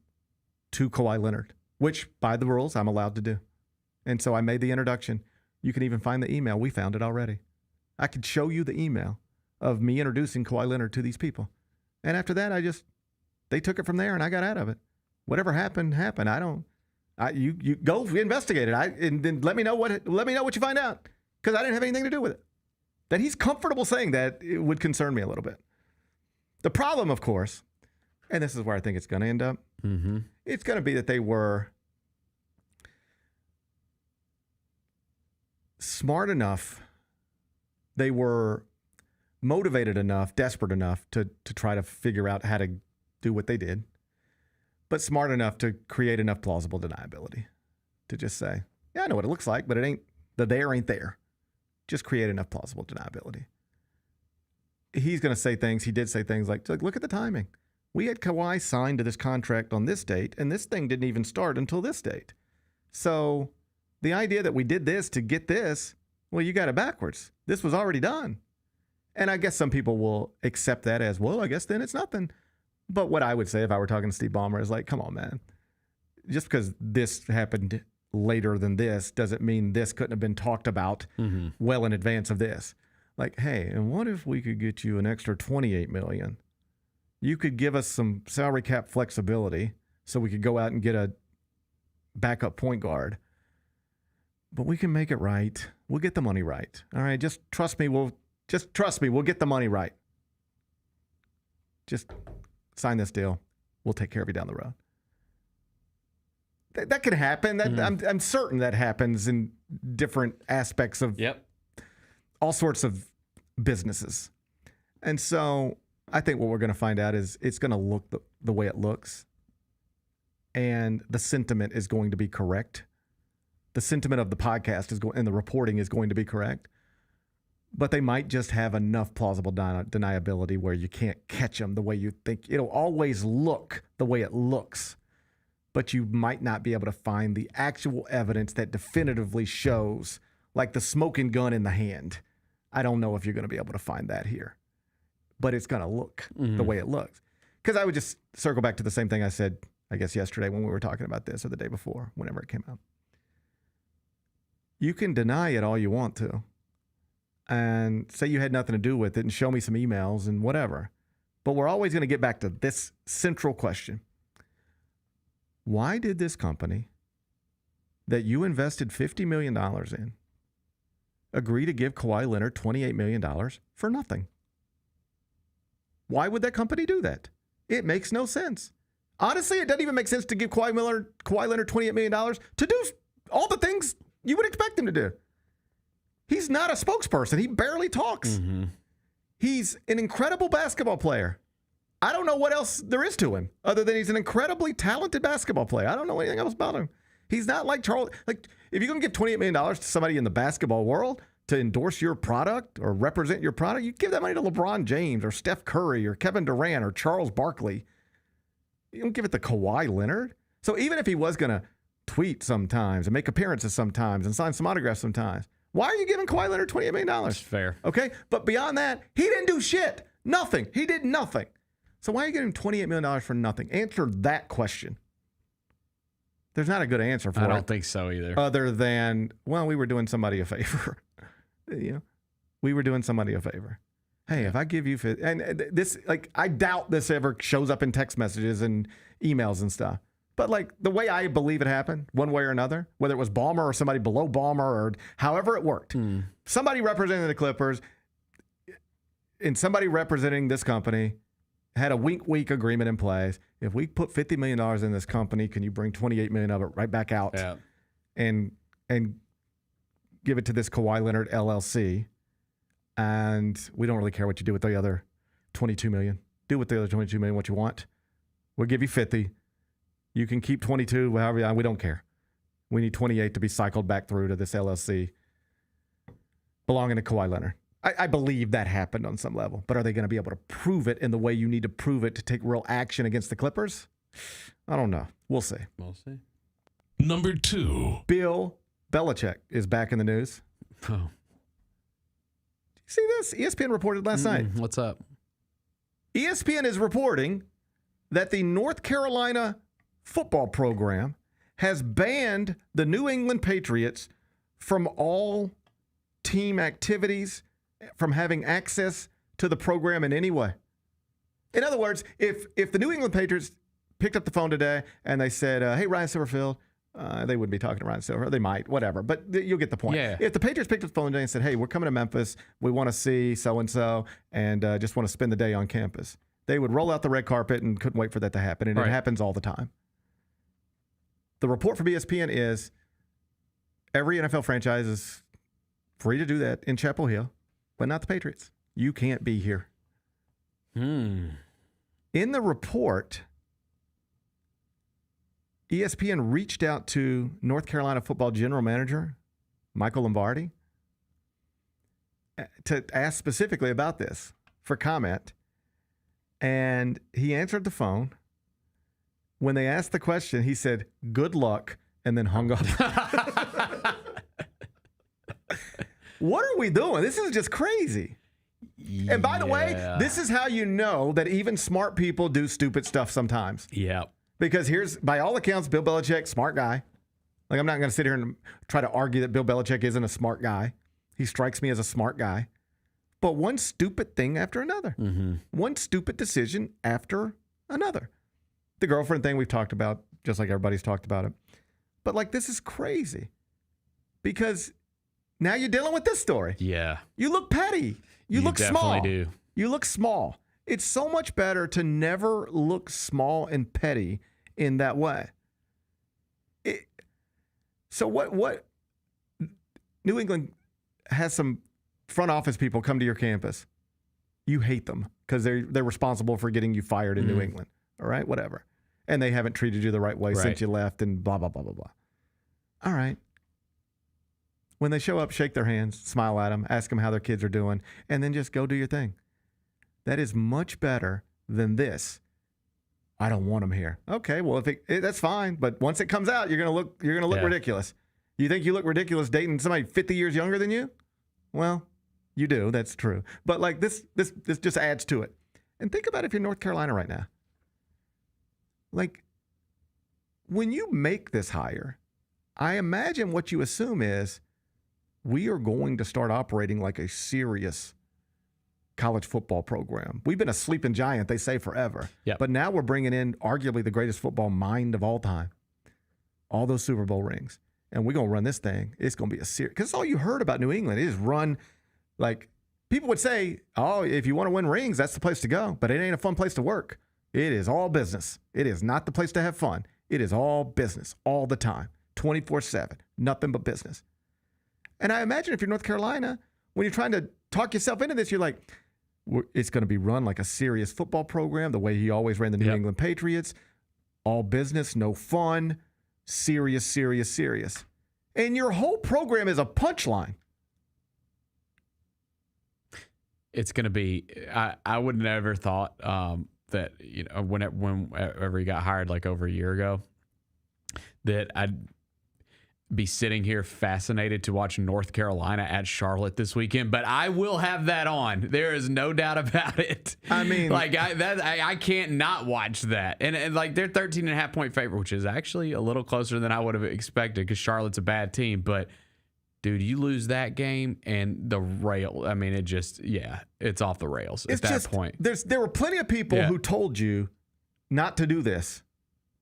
to Kawhi Leonard, which by the rules I'm allowed to do. And so I made the introduction. You can even find the email. We found it already. I could show you the email of me introducing Kawhi Leonard to these people. And after that, they took it from there and I got out of it. Whatever happened, happened. You go investigate it. And then let me know what you find out. Because I didn't have anything to do with it. That he's comfortable saying that, it would concern me a little bit. The problem, of course, and this is where I think it's going to end up, it's going to be that they were smart enough, they were motivated enough, desperate enough to try to figure out how to do what they did, but smart enough to create enough plausible deniability to just say, yeah, I know what it looks like, but the there ain't there. Just create enough plausible deniability. He's going to say things, he did say things like, look at the timing. we had Kawhi signed to this contract on this date, and this thing didn't even start until this date. So the idea that we did this to get this, well, you got it backwards. This was already done. And I guess some people will accept that as, well, I guess then it's nothing. But what I would say if I were talking to Steve Ballmer is like, come on, man. Just because this happened later than this doesn't mean this couldn't have been talked about well in advance of this. Like, hey, and what if we could get you an extra $28 million? You could give us some salary cap flexibility so we could go out and get a backup point guard. But we can make it right. We'll get the money right. All right, just trust me. We'll get the money right. Just sign this deal. We'll take care of you down the road. That could happen. I'm certain that happens in different aspects of all sorts of businesses. And so I think what we're going to find out is it's going to look the way it looks. And the sentiment is going to be correct. The sentiment of the podcast and the reporting is going to be correct. But they might just have enough plausible deniability where you can't catch them the way you think. It'll always look the way it looks. But you might not be able to find the actual evidence that definitively shows, like the smoking gun in the hand. I don't know if you're going to be able to find that here. But it's going to look the way it looks. Because I would just circle back to the same thing I said, I guess, yesterday when we were talking about this, or the day before, whenever it came out. You can deny it all you want to and say you had nothing to do with it and show me some emails and whatever. But we're always going to get back to this central question. Why did this company that you invested $50 million in agree to give Kawhi Leonard $28 million for nothing? Why would that company do that? It makes no sense. Honestly, it doesn't even make sense to give Kawhi Leonard $28 million to do all the things you would expect him to do. He's not a spokesperson. He barely talks. He's an incredible basketball player. I don't know what else there is to him other than he's an incredibly talented basketball player. I don't know anything else about him. He's not like Charles. Like, if you're going to give $28 million to somebody in the basketball world to endorse your product or represent your product, you give that money to LeBron James or Steph Curry or Kevin Durant or Charles Barkley. You don't give it to Kawhi Leonard. So even if he was going to tweet sometimes and make appearances sometimes and sign some autographs sometimes, why are you giving Kawhi Leonard $28 million? That's fair. Okay? But beyond that, he didn't do shit. Nothing. He did nothing. So why are you giving him $28 million for nothing? Answer that question. There's not a good answer for it. I don't think so either. Other than, well, we were doing somebody a favor. We were doing somebody a favor. Hey, if I give you, and this, like, I doubt this ever shows up in text messages and emails and stuff. But like the way I believe it happened, one way or another, whether it was Ballmer or somebody below Ballmer or however it worked, somebody representing the Clippers and somebody representing this company had a wink agreement in place. If we put $50 million in this company, can you bring $28 million of it right back out and give it to this Kawhi Leonard LLC? And we don't really care what you do with the other $22 million. Do with the other $22 million what you want. We'll give you 50. You can keep 22, however, we don't care. We need 28 to be cycled back through to this LLC belonging to Kawhi Leonard. I believe that happened on some level, but are they going to be able to prove it in the way you need to prove it to take real action against the Clippers? I don't know. We'll see. We'll see. Number 2. Bill Belichick is back in the news. Oh. Did you see this? ESPN reported last night. What's up? ESPN is reporting that the North Carolina football program has banned the New England Patriots from all team activities, from having access to the program in any way. In other words, if the New England Patriots picked up the phone today and they said, hey, Ryan Silverfield, they wouldn't be talking to Ryan Silver. They might, whatever. But you'll get the point. Yeah. If the Patriots picked up the phone today and said, hey, we're coming to Memphis, we want to see so-and-so, and just want to spend the day on campus, they would roll out the red carpet and couldn't wait for that to happen. And It happens all the time. The report from ESPN is every NFL franchise is free to do that in Chapel Hill, but not the Patriots. You can't be here. In the report, ESPN reached out to North Carolina football general manager Michael Lombardi to ask specifically about this for comment. And he answered the phone. When they asked the question, he said, "Good luck," and then hung up. What are we doing? This is just crazy. Yeah. And by the way, this is how you know that even smart people do stupid stuff sometimes. Yeah. Because here's, by all accounts, Bill Belichick, smart guy. Like, I'm not going to sit here and try to argue that Bill Belichick isn't a smart guy. He strikes me as a smart guy. But one stupid thing after another. Mm-hmm. One stupid decision after another. The girlfriend thing we've talked about, just like everybody's talked about it. But, like, this is crazy. Because now you're dealing with this story. Yeah. You look petty. You look small. You definitely do. You look small. It's so much better to never look small and petty in that way. So what New England has some front office people come to your campus. You hate them because they're responsible for getting you fired in New England. All right, whatever. And they haven't treated you the right way since you left and blah, blah, blah, blah, blah. All right. When they show up, shake their hands, smile at them, ask them how their kids are doing, and then just go do your thing. That is much better than this. I don't want them here. Okay, well, that's fine. But once it comes out, you're gonna look ridiculous. You think you look ridiculous dating somebody 50 years younger than you? Well, you do. That's true. But like this just adds to it. And think about if you're North Carolina right now. Like, when you make this hire, I imagine what you assume is we are going to start operating like a serious college football program. We've been a sleeping giant, they say, forever. Yep. But now we're bringing in arguably the greatest football mind of all time. All those Super Bowl rings. And we're going to run this thing. It's going to be a serious, because all you heard about New England is run, like, people would say, oh, if you want to win rings, that's the place to go. But it ain't a fun place to work. It is all business. It is not the place to have fun. It is all business all the time, 24/7, nothing but business. And I imagine if you're North Carolina, when you're trying to talk yourself into this, you're like, it's going to be run like a serious football program, the way he always ran the New England Patriots. All business, no fun, serious, serious, serious. And your whole program is a punchline. It's going to be, I would never thought that, you know, whenever he got hired like over a year ago, that I'd be sitting here fascinated to watch North Carolina at Charlotte this weekend, but I will have that on. There is no doubt about it. I mean, like I can't not watch that. And like they're 13.5-point favorite, which is actually a little closer than I would have expected because Charlotte's a bad team. But dude, you lose that game and the rail. I mean, it's off the rails at that point. There were plenty of people who told you not to do this.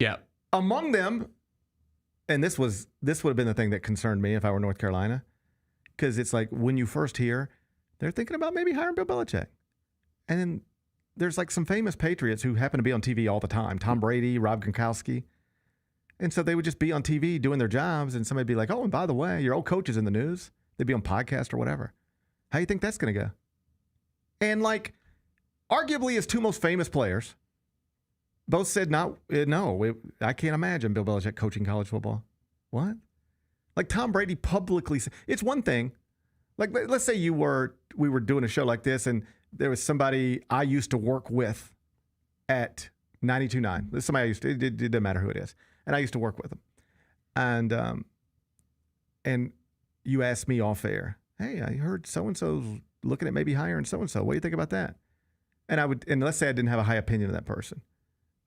Yeah. Among them, and this would have been the thing that concerned me if I were North Carolina, because it's like when you first hear, they're thinking about maybe hiring Bill Belichick. And then there's like some famous Patriots who happen to be on TV all the time, Tom Brady, Rob Gronkowski. And so they would just be on TV doing their jobs, and somebody would be like, oh, and by the way, your old coach is in the news. They'd be on podcast or whatever. How do you think that's going to go? And like, arguably his two most famous players both said, no, I can't imagine Bill Belichick coaching college football. What? Like Tom Brady publicly said, it's one thing. Like, let's say we were doing a show like this and there was somebody I used to work with at 92.9. There's somebody it doesn't matter who it is. And I used to work with them. And you asked me off air, hey, I heard so-and-so's looking at maybe hiring so-and-so. What do you think about that? And let's say I didn't have a high opinion of that person.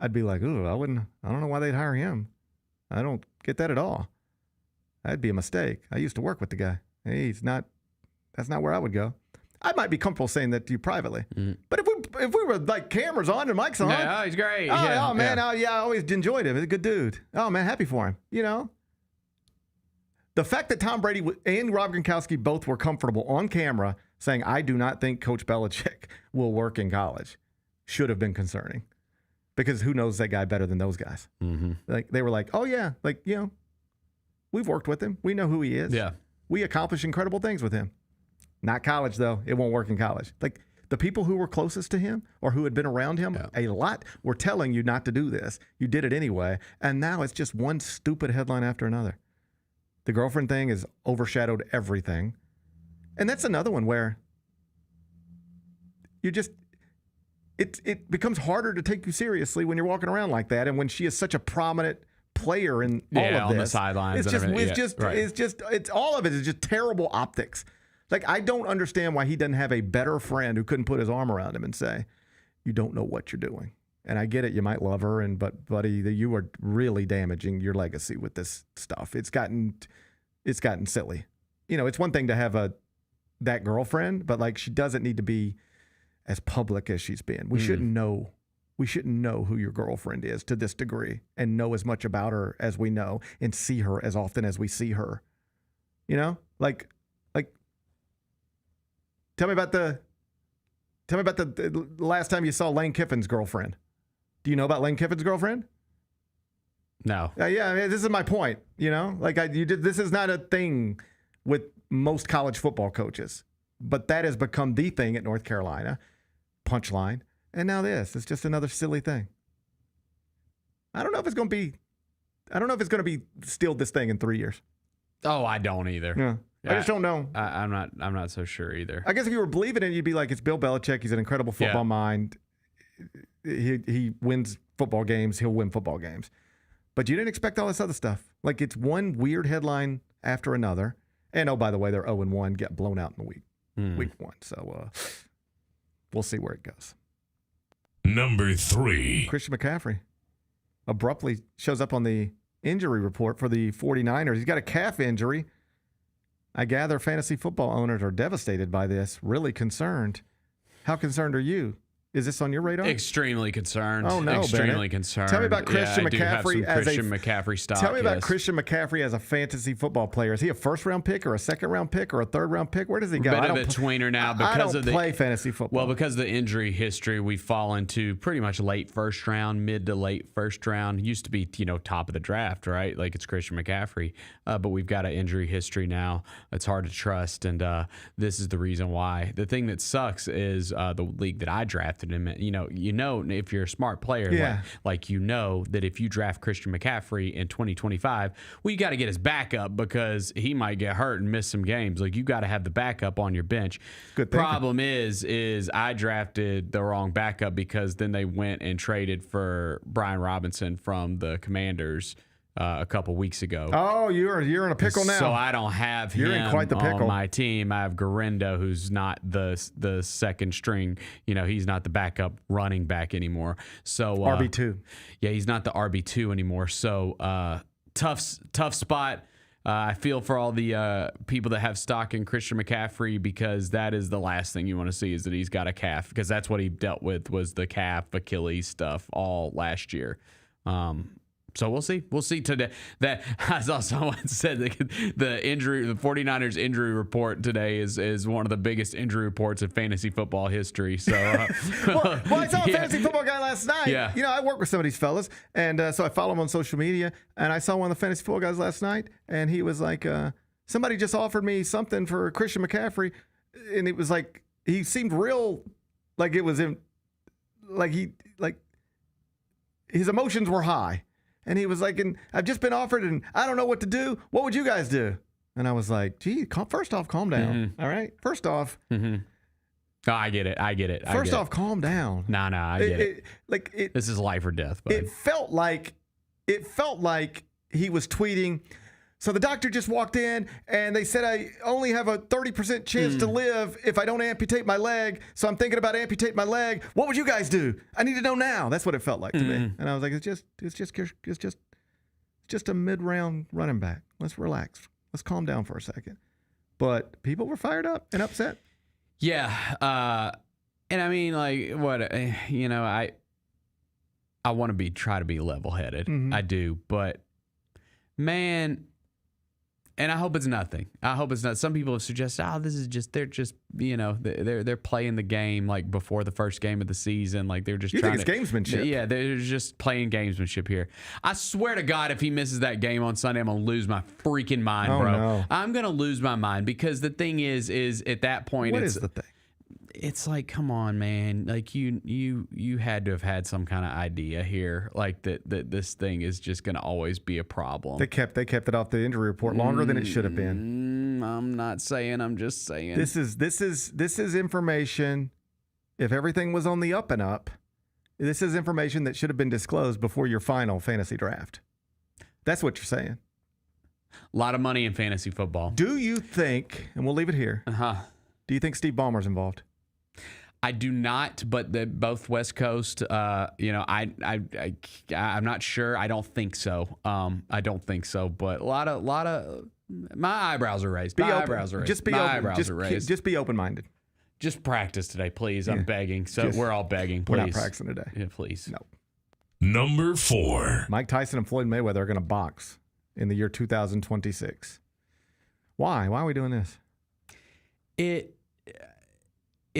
I'd be like, ooh, I don't know why they'd hire him. I don't get that at all. That'd be a mistake. I used to work with the guy. Hey, that's not where I would go. I might be comfortable saying that to you privately. Mm-hmm. But if we were like cameras on and mics on. No, he's great. Oh man. I always enjoyed him. He's a good dude. Oh man, happy for him. You know? The fact that Tom Brady and Rob Gronkowski both were comfortable on camera saying, I do not think Coach Belichick will work in college, should have been concerning. Because who knows that guy better than those guys? Mm-hmm. Like they were like, oh yeah, like, you know, we've worked with him. We know who he is. Yeah. We accomplish incredible things with him. Not college though. It won't work in college. Like the people who were closest to him or who had been around him a lot were telling you not to do this. You did it anyway. And now it's just one stupid headline after another. The girlfriend thing has overshadowed everything. And that's another one where you just, it becomes harder to take you seriously when you're walking around like that, and when she is such a prominent player in all of this. On the sidelines. It's all of it is just terrible optics. Like, I don't understand why he doesn't have a better friend who couldn't put his arm around him and say, you don't know what you're doing. And I get it, you might love her, but buddy, you are really damaging your legacy with this stuff. It's gotten silly. You know, it's one thing to have that girlfriend, but like, she doesn't need to be as public as she's been. We shouldn't know who your girlfriend is to this degree and know as much about her as we know and see her as often as we see her. You know, like tell me about the last time you saw Lane Kiffin's girlfriend. Do you know about Lane Kiffin's girlfriend? No. Yeah, I mean, this is my point. You know, like this is not a thing with most college football coaches, but that has become the thing at North Carolina. Punchline. And now this is just another silly thing. I don't know if it's going to be still this thing in 3 years. Oh, I don't either. Yeah. I just don't know. I'm not so sure either. I guess if you were believing it, you'd be like, it's Bill Belichick. He's an incredible football mind. He wins football games. He'll win football games. But you didn't expect all this other stuff. Like, it's one weird headline after another. And, oh, by the way, they're 0-1, get blown out in the week one. So we'll see where it goes. Number 3. Christian McCaffrey abruptly shows up on the injury report for the 49ers. He's got a calf injury. I gather fantasy football owners are devastated by this, really concerned. How concerned are you? Is this on your radar? Extremely concerned. Oh, no, extremely Bennett. concerned. Tell me about Christian McCaffrey stock. Tell me about Christian McCaffrey as a fantasy football player. Is he a first-round pick or a second-round pick or a third-round pick? Where does he go? Bit of a tweener now because I don't play fantasy football. Well, because of the injury history, we fall into pretty much late first round, mid to late first round. Used to be, top of the draft, right? Like, it's Christian McCaffrey. But we've got an injury history now. It's hard to trust, and this is the reason why. The thing that sucks is the league that I drafted him in, if you're a smart player, that if you draft Christian McCaffrey in 2025, well, you got to get his backup because he might get hurt and miss some games. Like, you got to have the backup on your bench. Good thinking. Problem is I drafted the wrong backup because then they went and traded for Brian Robinson from the Commanders a couple weeks ago. Oh, you're in a pickle now. So I don't have him in quite the pickle. On my team. I have Garendo, who's not the second string. He's not the backup running back anymore. So RB2. Yeah, he's not the RB2 anymore. So tough spot. I feel for all the people that have stock in Christian McCaffrey because that is the last thing you want to see is that he's got a calf because that's what he dealt with was the calf, Achilles stuff all last year. So we'll see. We'll see today. That I saw someone said the 49ers injury report today is one of the biggest injury reports in fantasy football history. So, well, I saw a fantasy football guy last night. Yeah. I work with some of these fellas, and so I follow him on social media. And I saw one of the fantasy football guys last night, and he was like, "Somebody just offered me something for Christian McCaffrey," and it was like he seemed real, like it was him, like his emotions were high. And he was like, and I've just been offered, and I don't know what to do. What would you guys do? And I was like, gee, first off, calm down. Mm-hmm. All right? First off. Mm-hmm. Oh, I get it. First off, calm down. No, I get it. This is life or death. Bud. It felt like he was tweeting. So the doctor just walked in, and they said I only have a 30% chance to live if I don't amputate my leg. So I'm thinking about amputating my leg. What would you guys do? I need to know now. That's what it felt like to me. And I was like, it's just a mid-round running back. Let's relax. Let's calm down for a second. But people were fired up and upset. Yeah, and I mean, like, what I want to try to be level-headed. Mm-hmm. I do, but man. And I hope it's nothing. I hope it's not. Some people have suggested, they're playing the game like before the first game of the season. Like they're just trying to. You think it's gamesmanship? Yeah, they're just playing gamesmanship here. I swear to God, if he misses that game on Sunday, I'm going to lose my freaking mind, bro. No. I'm going to lose my mind because the thing is at that point, what is the thing? It's like, come on, man. Like you had to have had some kind of idea here, like that this thing is just going to always be a problem. They kept it off the injury report longer than it should have been. I'm not saying. I'm just saying. This is information if everything was on the up and up, this is information that should have been disclosed before your final fantasy draft. That's what you're saying. A lot of money in fantasy football. Do you think, and we'll leave it here, do you think Steve Ballmer's involved? I do not, but both West Coast, I'm not sure. I don't think so. But a lot of my eyebrows are raised. Just be open-minded. Just practice today, please. I'm begging. We're all begging, please. We're not practicing today. Yeah, please. No. Number 4. Mike Tyson and Floyd Mayweather are going to box in the year 2026. Why? Why are we doing this? It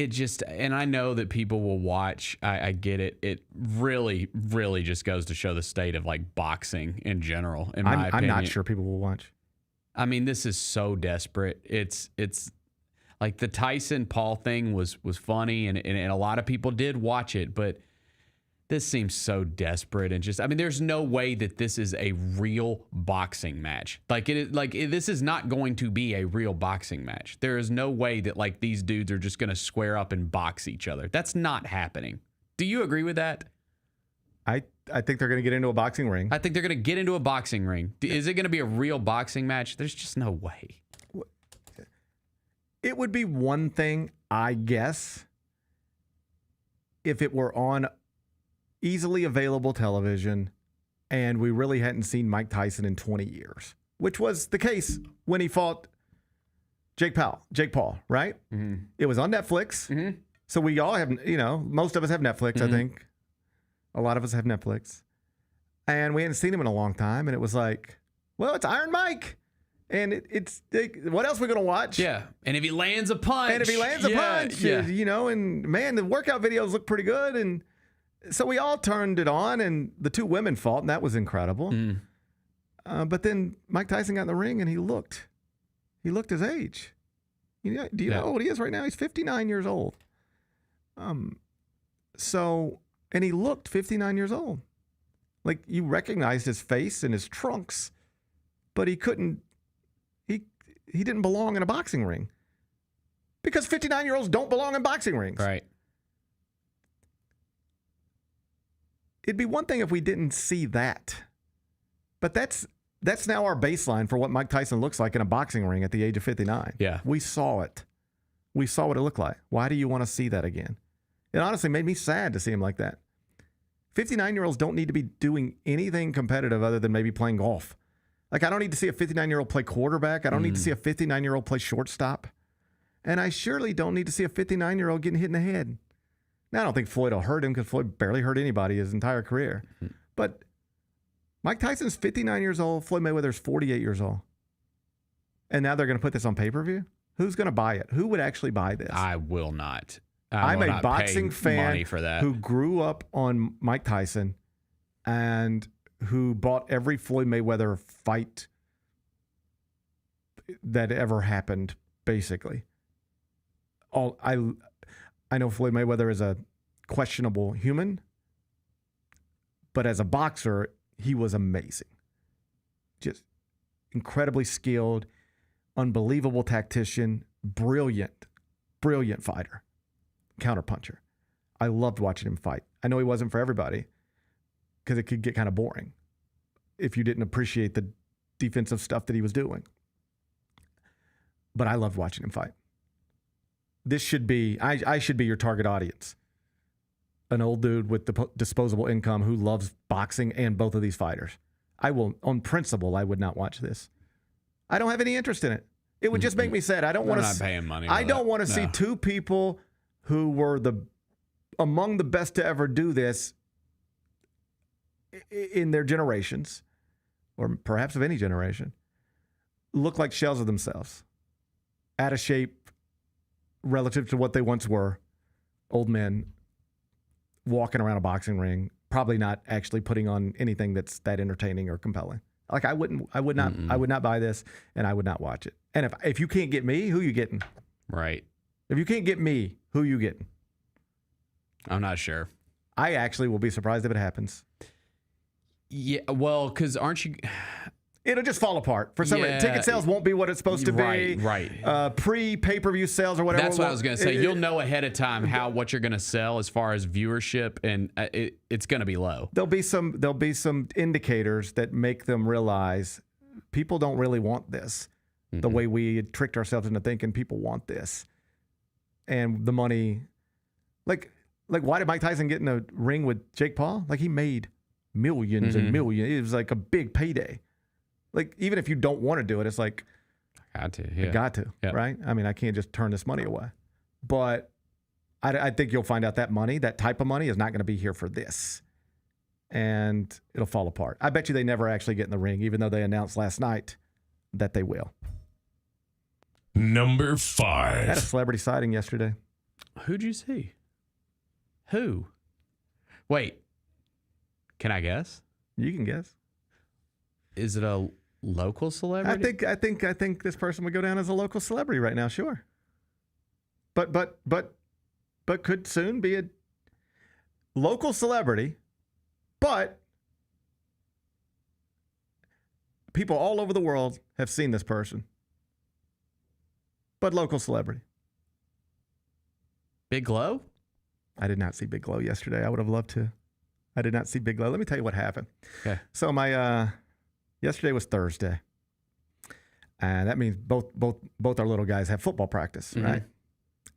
just, and I know that people will watch. I get it. It really, really just goes to show the state of like boxing in general. In my opinion, I'm not sure people will watch. I mean, this is so desperate. It's like the Tyson Paul thing was funny, and a lot of people did watch it, but this seems so desperate and just, I mean, there's no way that this is a real boxing match. This is not going to be a real boxing match. There is no way that like these dudes are just going to square up and box each other. That's not happening. Do you agree with that? I think they're going to get into a boxing ring. I think they're going to get into a boxing ring. Is it going to be a real boxing match? There's just no way. It would be one thing, I guess, if it were on easily available television and we really hadn't seen Mike Tyson in 20 years, which was the case when he fought Jake Paul, right? Mm-hmm. It was on Netflix. Mm-hmm. So we all have, most of us have Netflix, Mm-hmm. I think. A lot of us have Netflix. And we hadn't seen him in a long time. And it was like, well, it's Iron Mike. And what else are we going to watch? Yeah. And if he lands a punch. And man, the workout videos look pretty good. And so we all turned it on, and the two women fought, and that was incredible. But then Mike Tyson got in the ring, and he looked his age. Do you know how old he is right now? He's 59 years old. And he looked 59 years old. Like, you recognized his face and his trunks, but he didn't belong in a boxing ring. Because 59-year-olds don't belong in boxing rings. Right. It'd be one thing if we didn't see that. But that's now our baseline for what Mike Tyson looks like in a boxing ring at the age of 59. Yeah. We saw it. We saw what it looked like. Why do you want to see that again? It honestly made me sad to see him like that. 59-year-olds don't need to be doing anything competitive other than maybe playing golf. Like, I don't need to see a 59-year-old play quarterback. I don't need to see a 59-year-old play shortstop. And I surely don't need to see a 59-year-old getting hit in the head. Now, I don't think Floyd will hurt him because Floyd barely hurt anybody his entire career. But Mike Tyson's 59 years old. Floyd Mayweather's 48 years old. And now they're going to put this on pay-per-view? Who's going to buy it? Who would actually buy this? I will not. I'm a boxing fan for that. who grew up on Mike Tyson and who bought every Floyd Mayweather fight that ever happened, basically. I know Floyd Mayweather is a questionable human, but as a boxer, he was amazing. Just incredibly skilled, unbelievable tactician, brilliant fighter, counterpuncher. I loved watching him fight. I know he wasn't for everybody because it could get kind of boring if you didn't appreciate the defensive stuff that he was doing. But I loved watching him fight. This should be, I should be your target audience. An old dude with disposable income who loves boxing and both of these fighters. I will, on principle, I would not watch this. I don't have any interest in it. It would just make me sad. I don't want to. I'm not paying money. I don't want to see two people who were among the best to ever do this in their generations, or perhaps of any generation, look like shells of themselves, out of shape relative to what they once were, old men walking around a boxing ring, probably not actually putting on anything that's that entertaining or compelling. Like, I would not buy this, and I would not watch it. And if you can't get me, who you getting? Right. If you can't get me, who you getting? I'm not sure. I actually will be surprised if it happens. Yeah, well, because aren't you? it'll just fall apart. For some reason, ticket sales won't be what it's supposed to be. Right. Pre-pay-per-view sales or whatever. That's what I was going to say. You'll know ahead of time what you're going to sell as far as viewership, and it's going to be low. There'll be some indicators that make them realize people don't really want this. The way we had tricked ourselves into thinking people want this. And the money, like why did Mike Tyson get in a ring with Jake Paul? Like, he made millions and millions. It was like a big payday. Like, even if you don't want to do it, it's like, I got to, right? I mean, I can't just turn this money away. But I think you'll find out that money, that type of money, is not going to be here for this. And it'll fall apart. I bet you they never actually get in the ring, even though they announced last night that they will. Number 5. I had a celebrity sighting yesterday. Who'd you see? Who? Wait. Can I guess? You can guess. Is it a local celebrity? I think this person would go down as a local celebrity right now, sure. But could soon be a local celebrity, but people all over the world have seen this person. But local celebrity. Big Glow? I did not see Big Glow yesterday. I would have loved to. I did not see Big Glow. Let me tell you what happened. Okay. So yesterday was Thursday. And that means both our little guys have football practice, right?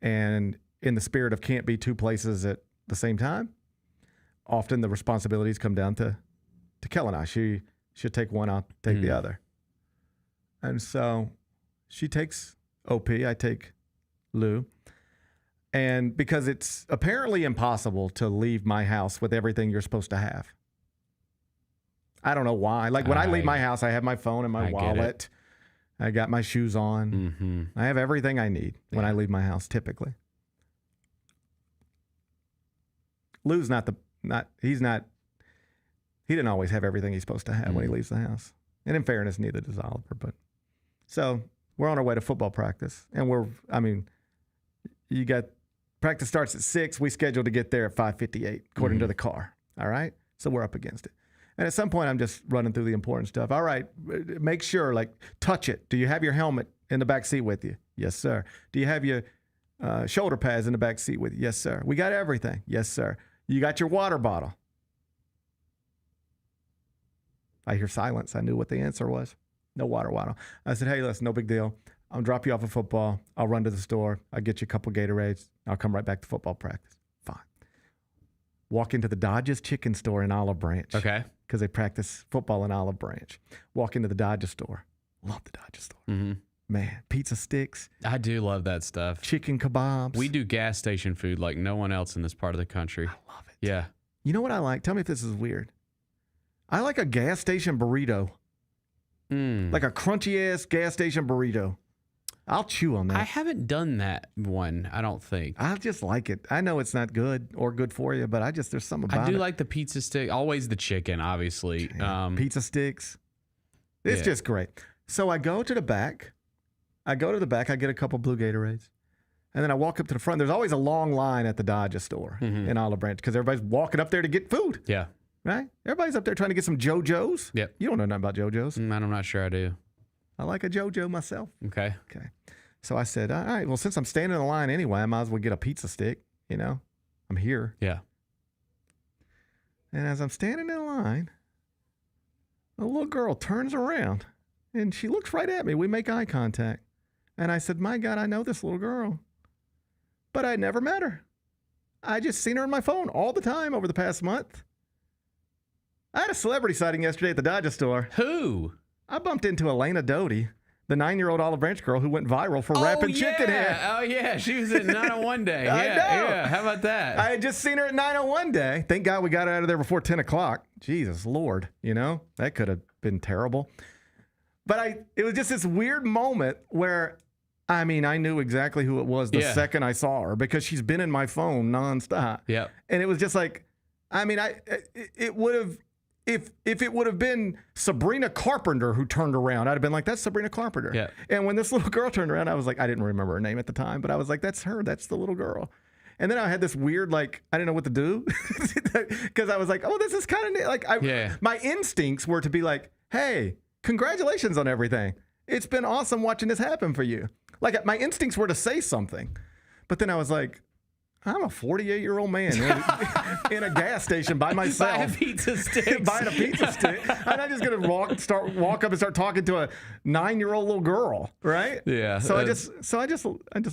And in the spirit of can't be two places at the same time, often the responsibilities come down to Kel and I. She'll take one, I'll take the other. And so she takes OP, I take Lou. And because it's apparently impossible to leave my house with everything you're supposed to have. I don't know why. Like, when I leave my house, I have my phone and my wallet. I got my shoes on. I have everything I need when I leave my house, typically. Lou's he didn't always have everything he's supposed to have when he leaves the house. And in fairness, neither does Oliver. But so we're on our way to football practice. And practice starts at 6. We scheduled to get there at 5:58, according to the car. All right? So we're up against it. And at some point, I'm just running through the important stuff. All right, make sure, touch it. Do you have your helmet in the back seat with you? Yes, sir. Do you have your shoulder pads in the back seat with you? Yes, sir. We got everything. Yes, sir. You got your water bottle. I hear silence. I knew what the answer was. No water bottle. I said, hey, listen, no big deal. I'll drop you off at football. I'll run to the store. I'll get you a couple Gatorades. I'll come right back to football practice. Fine. Walk into the Dodgers chicken store in Olive Branch. Okay. Because they practice football in Olive Branch. Walk into the Dodger store. Love the Dodger store. Man, pizza sticks. I do love that stuff. Chicken kebabs. We do gas station food like no one else in this part of the country. I love it. Yeah. You know what I like? Tell me if this is weird. I like a gas station burrito. Like a crunchy-ass gas station burrito. I'll chew on that. I haven't done that one, I don't think. I just like it. I know it's not good or good for you, but there's something about it. I do like the pizza stick. Always the chicken, obviously. Pizza sticks. It's just great. So I go to the back. I get a couple blue Gatorades. And then I walk up to the front. There's always a long line at the Dodger store in Olive Branch because everybody's walking up there to get food. Yeah. Right? Everybody's up there trying to get some JoJo's. Yep. You don't know nothing about JoJo's. I'm not sure I do. I like a JoJo myself. Okay. So I said, all right, well, since I'm standing in the line anyway, I might as well get a pizza stick. You know, I'm here. Yeah. And as I'm standing in line, a little girl turns around and she looks right at me. We make eye contact. And I said, my God, I know this little girl. But I never met her. I just seen her on my phone all the time over the past month. I had a celebrity sighting yesterday at the Dodger store. Who? I bumped into Elena Doty, the 9-year-old Olive Branch girl who went viral for rapping chicken head. Oh, yeah. She was at 901 Day. I know. Yeah. How about that? I had just seen her at 901 Day. Thank God we got her out of there before 10 o'clock. Jesus Lord, that could have been terrible. But it was just this weird moment where, I knew exactly who it was the second I saw her because she's been in my phone nonstop. Yeah. And it was just like, it would have, if it would have been Sabrina Carpenter who turned around, I'd have been like, that's Sabrina Carpenter. Yeah. And when this little girl turned around, I was like, I didn't remember her name at the time, but I was like, that's her. That's the little girl. And then I had this weird, I didn't know what to do because I was like, oh, this is kind of neat. My instincts were to be like, hey, congratulations on everything. It's been awesome watching this happen for you. Like, my instincts were to say something, but then I was like, I'm a 48-year-old man in a gas station by myself. Buying a pizza stick. Buying a pizza stick. I'm not just going to walk up and start talking to a 9-year-old little girl, right? Yeah. So I just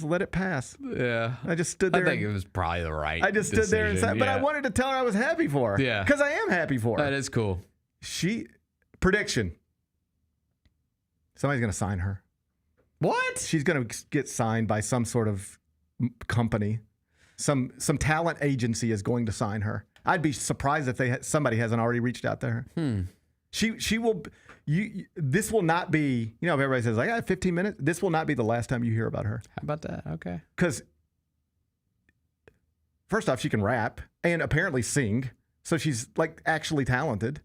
let it pass. Yeah. I just stood there. I think it was probably the right I just stood there and said, but I wanted to tell her I was happy for her. Yeah. Because I am happy for her. That is cool. Prediction. Somebody's going to sign her. What? She's going to get signed by some sort of company. Some talent agency is going to sign her. I'd be surprised if somebody hasn't already reached out to her. She will. This will not be. You know, if everybody says like, I have 15 minutes. This will not be the last time you hear about her. How about that? Okay. Because first off, she can rap and apparently sing, so she's like actually talented,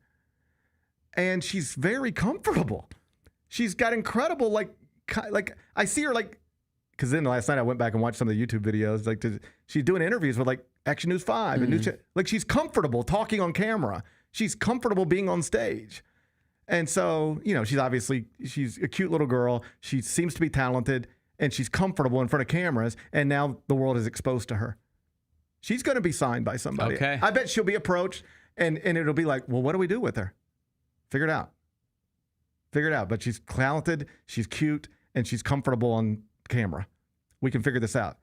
and she's very comfortable. She's got incredible like I see her like. Because then last night I went back and watched some of the YouTube videos. Like she's doing interviews with like Action News 5 and News. Like she's comfortable talking on camera. She's comfortable being on stage, and so you know she's a cute little girl. She seems to be talented, and she's comfortable in front of cameras. And now the world is exposed to her. She's going to be signed by somebody. Okay. I bet she'll be approached, and it'll be like, well, what do we do with her? Figure it out. But she's talented. She's cute, and she's comfortable on camera. We can figure this out.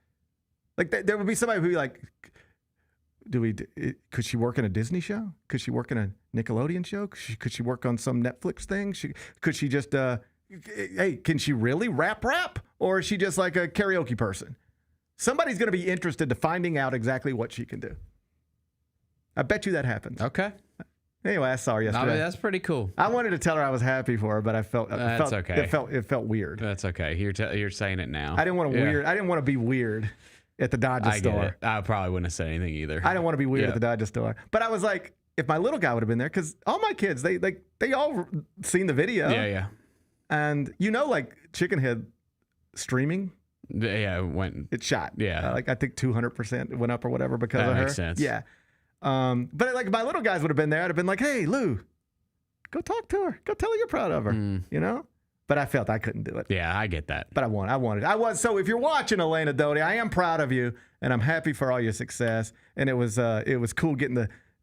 Like there would be somebody who'd be like, could she work in a Disney show? Could she work in a Nickelodeon show? Could she work on some Netflix thing? Could she just hey, can she really rap? Or is she just like a karaoke person? Somebody's going to be interested to finding out exactly what she can do. I bet you that happens. Okay. Anyway, I saw her yesterday. I mean, that's pretty cool. I wanted to tell her I was happy for her, but I felt that's okay. It felt weird. That's okay. You're saying it now. I didn't want to I didn't want to be weird at the Dodger store. Get it. I probably wouldn't have said anything either. I didn't want to be weird at the Dodger store. But I was like, if my little guy would have been there, because all my kids, they all seen the video. Yeah. And like Chicken Head streaming. Yeah, it shot. Yeah. I think 200% went up or whatever because of her. That makes sense. Yeah. But like my little guys would have been there. I'd have been like, hey, Lou, go talk to her. Go tell her you're proud of her. You know? But I felt I couldn't do it. Yeah, I get that. But I wanted. So if you're watching, Elena Doty, I am proud of you, and I'm happy for all your success. And it was cool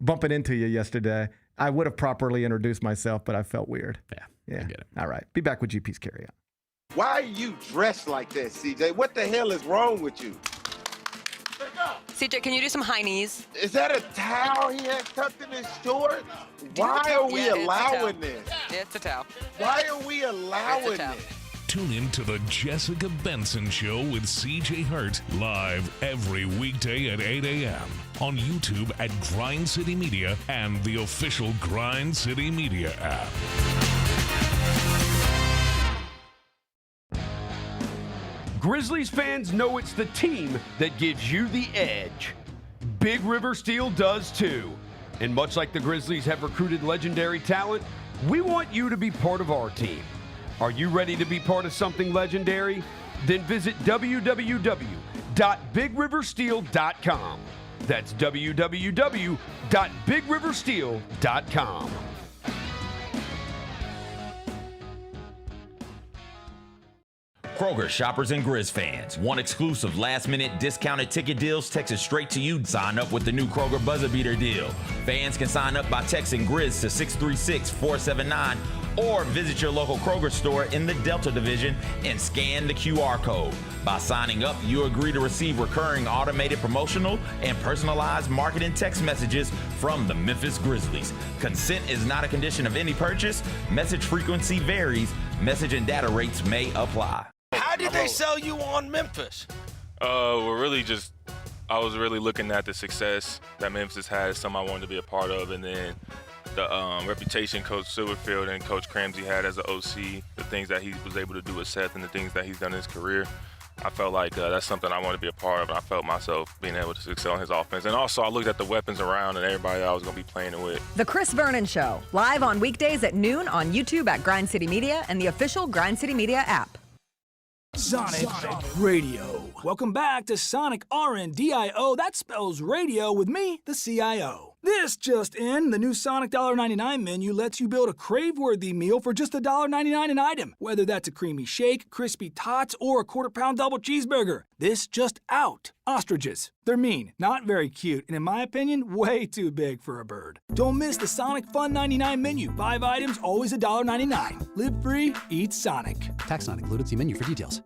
bumping into you yesterday. I would have properly introduced myself, but I felt weird. Yeah. I get it. All right. Be back with GP's Carryout. Why are you dressed like that, CJ? What the hell is wrong with you? CJ, can you do some high knees? Is that a towel he has tucked in his shorts? Why are we allowing this? It's a towel. Why are we allowing this? Tune in to the Jessica Benson Show with CJ Hurt live every weekday at 8 a.m. on YouTube at Grind City Media and the official Grind City Media app. Grizzlies fans know it's the team that gives you the edge. Big River Steel does too. And much like the Grizzlies have recruited legendary talent, we want you to be part of our team. Are you ready to be part of something legendary? Then visit www.bigriversteel.com. That's www.bigriversteel.com. Kroger shoppers and Grizz fans. Want exclusive last-minute discounted ticket deals texted straight to you? Sign up with the new Kroger Buzzer Beater deal. Fans can sign up by texting Grizz to 636-479 or visit your local Kroger store in the Delta Division and scan the QR code. By signing up, you agree to receive recurring automated promotional and personalized marketing text messages from the Memphis Grizzlies. Consent is not a condition of any purchase. Message frequency varies. Message and data rates may apply. How did they sell you on Memphis? I was really looking at the success that Memphis has, something I wanted to be a part of, and then the reputation Coach Silverfield and Coach Cramsey had as an OC, the things that he was able to do with Seth and the things that he's done in his career. I felt like that's something I wanted to be a part of, and I felt myself being able to excel in his offense. And also, I looked at the weapons around and everybody I was going to be playing it with. The Chris Vernon Show, live on weekdays at noon on YouTube at Grind City Media and the official Grind City Media app. Sonic Radio. Welcome back to Sonic RNDIO. That spells radio with me, the CIO. This just in, the new Sonic $1.99 menu lets you build a crave-worthy meal for just $1.99 an item, whether that's a creamy shake, crispy tots, or a quarter-pound double cheeseburger. This just out. Ostriches. They're mean, not very cute, and in my opinion, way too big for a bird. Don't miss the Sonic Fun 99 menu. 5 items, always $1.99. Live free, eat Sonic. Tax not included. See menu for details.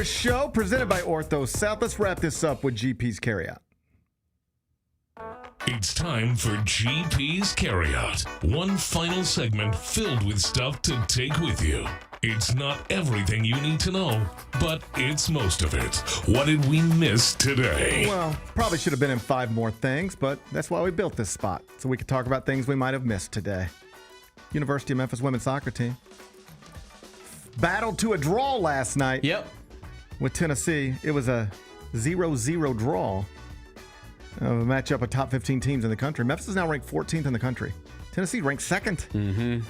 Show presented by Ortho South. Let's wrap this up with GP's Carryout. It's time for GP's Carryout. One final segment filled with stuff to take with you. It's not everything you need to know, but it's most of it. What did we miss today? Well, probably should have been in 5 more things, but that's why we built this spot, so we could talk about things we might have missed today. University of Memphis women's soccer team battled to a draw last night. Yep. With Tennessee. It was a 0-0 draw of a matchup of top 15 teams in the country. Memphis is now ranked 14th in the country. Tennessee ranked 2nd. Mm-hmm.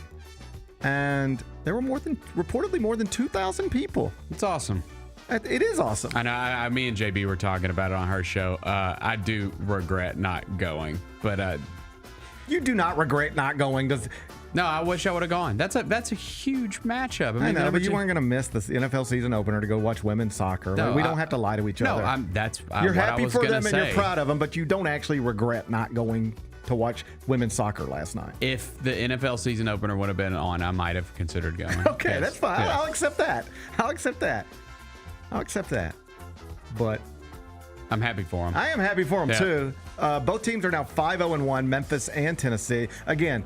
And there were reportedly more than 2,000 people. It's awesome. It is awesome. I know. Me and JB were talking about it on her show. I do regret not going, but you do not regret not going. No, I wish I would have gone. That's a huge matchup. I know, but you weren't going to miss the NFL season opener to go watch women's soccer. No, we don't have to lie to each other. You're happy for them and you're proud of them, but you don't actually regret not going to watch women's soccer last night. If the NFL season opener would have been on, I might have considered going. Okay, that's fine. Yeah. I'll accept that. But I'm happy for them. I am happy for them too. Both teams are now 5-0-1, Memphis and Tennessee. Again,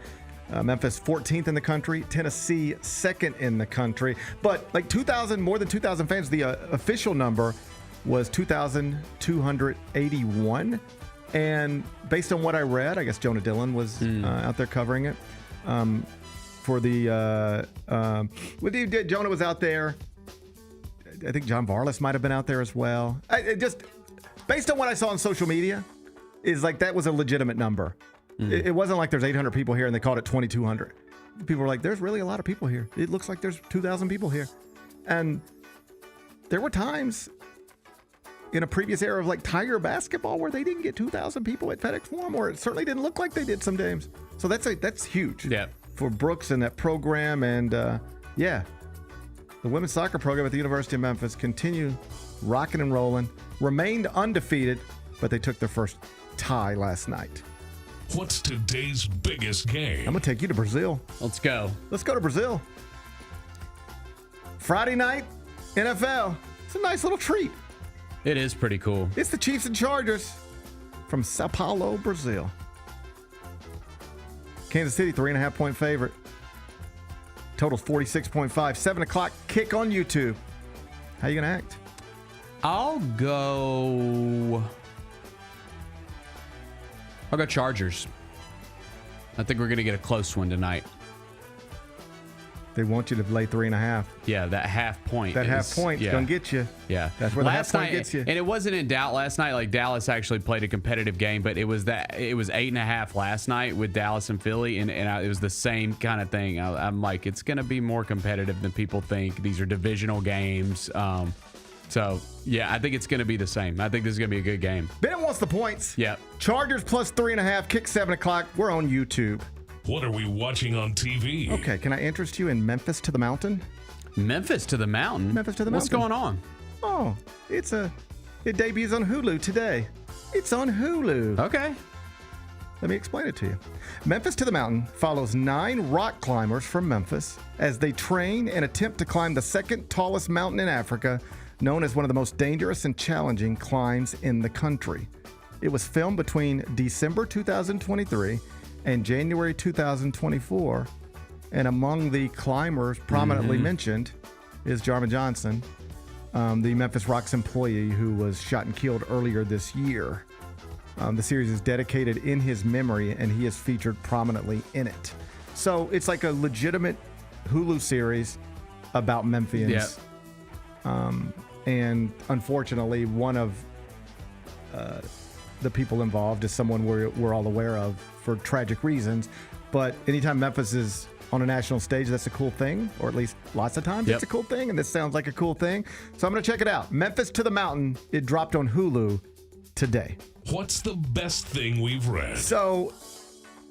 Memphis 14th in the country, Tennessee 2nd in the country. But like more than 2,000 fans. The official number was 2,281. And based on what I read, I guess Jonah Dillon was out there covering it. For the Jonah was out there. I think John Varlas might have been out there as well. Just based on what I saw on social media, is like that was a legitimate number. It wasn't like there's 800 people here and they called it 2,200. People were like, there's really a lot of people here. It looks like there's 2,000 people here. And there were times in a previous era of like Tiger basketball where they didn't get 2,000 people at FedEx Forum, or it certainly didn't look like they did some games. So that's huge for Brooks and that program. And the women's soccer program at the University of Memphis continue rocking and rolling, remained undefeated, but they took their first tie last night. What's today's biggest game? I'm going to take you to Brazil. Let's go. Let's go to Brazil. Friday night, NFL. It's a nice little treat. It is pretty cool. It's the Chiefs and Chargers from Sao Paulo, Brazil. Kansas City, 3.5-point favorite. Total's 46.5. 7 o'clock kick on YouTube. How you going to act? I'll go Chargers. I think we're going to get a close one tonight. They want you to lay 3.5. Yeah, that half point. That half point's going to get you. Yeah. That's where the half point gets you. And it wasn't in doubt last night. Like, Dallas actually played a competitive game, but it was 8.5 last night with Dallas and Philly, and it was the same kind of thing. I'm like, it's going to be more competitive than people think. These are divisional games. So, yeah, I think it's going to be the same. I think this is going to be a good game. Ben wants the points. Yeah. Chargers plus 3.5, kick 7 o'clock. We're on YouTube. What are we watching on TV? Okay, can I interest you in Memphis to the Mountain? Memphis to the Mountain? Memphis to the Mountain. What's going on? Oh, it debuts on Hulu today. It's on Hulu. Okay. Let me explain it to you. Memphis to the Mountain follows 9 rock climbers from Memphis as they train and attempt to climb the second tallest mountain in Africa, known as one of the most dangerous and challenging climbs in the country. It was filmed between December 2023 and January 2024, and among the climbers prominently mentioned is Jarman Johnson, the Memphis Rocks employee who was shot and killed earlier this year. The series is dedicated in his memory, and he is featured prominently in it. So it's like a legitimate Hulu series about Memphians. Yeah. And unfortunately, one of the people involved is someone we're all aware of for tragic reasons. But anytime Memphis is on a national stage, that's a cool thing, or at least lots of times it's a cool thing, and this sounds like a cool thing. So I'm going to check it out. Memphis to the Mountain. It dropped on Hulu today. What's the best thing we've read? So,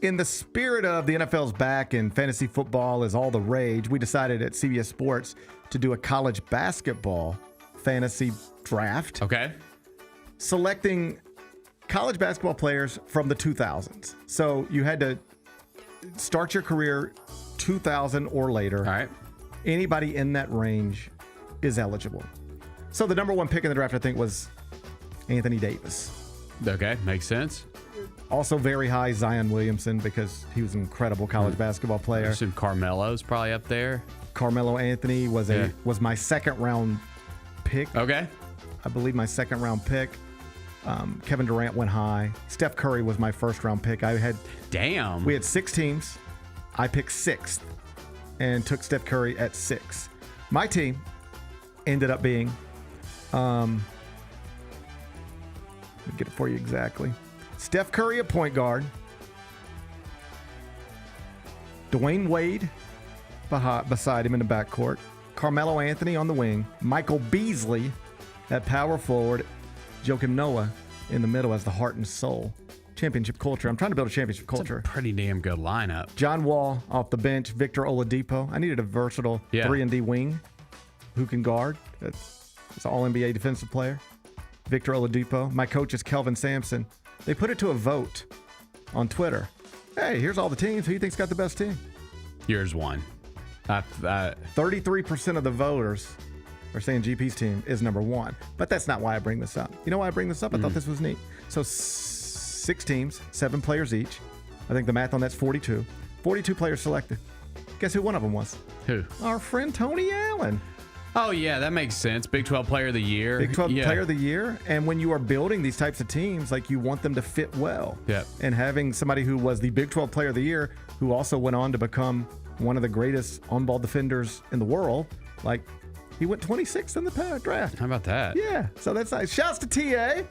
in the spirit of the NFL's back and fantasy football is all the rage, we decided at CBS Sports to do a college basketball fantasy draft. Okay. Selecting college basketball players from the 2000s. So, you had to start your career 2000 or later. All right. Anybody in that range is eligible. So, the number one pick in the draft, I think, was Anthony Davis. Okay, makes sense. Also very high, Zion Williamson, because he was an incredible college basketball player. I assume Carmelo's probably up there. Carmelo Anthony was my second round pick. Okay. I believe my second round pick. Kevin Durant went high. Steph Curry was my first round pick. We had 6 teams. I picked 6th and took Steph Curry at 6. My team ended up being, let me get it for you exactly. Steph Curry at point guard. Dwayne Wade beside him in the backcourt. Carmelo Anthony on the wing. Michael Beasley at power forward. Joakim Noah in the middle as the heart and soul. Championship culture. I'm trying to build a championship culture. That's a pretty damn good lineup. John Wall off the bench. Victor Oladipo. I needed a versatile 3-and-D wing who can guard. That's an all-NBA defensive player. Victor Oladipo. My coach is Kelvin Sampson. They put it to a vote on Twitter. Hey, here's all the teams. Who do you think's got the best team? Yours won. 33% of the voters are saying GP's team is number 1. But that's not why I bring this up. You know why I bring this up? I thought this was neat. So 6 teams, 7 players each. I think the math on that's 42. 42 players selected. Guess who one of them was? Who? Our friend Tony Allen. Oh, yeah, that makes sense. Big 12 Player of the Year. Big 12 Player of the Year. And when you are building these types of teams, like, you want them to fit well. Yep. And having somebody who was the Big 12 Player of the Year, who also went on to become one of the greatest on-ball defenders in the world, like, he went 26th in the draft. How about that? Yeah. So that's nice. Shouts to TA.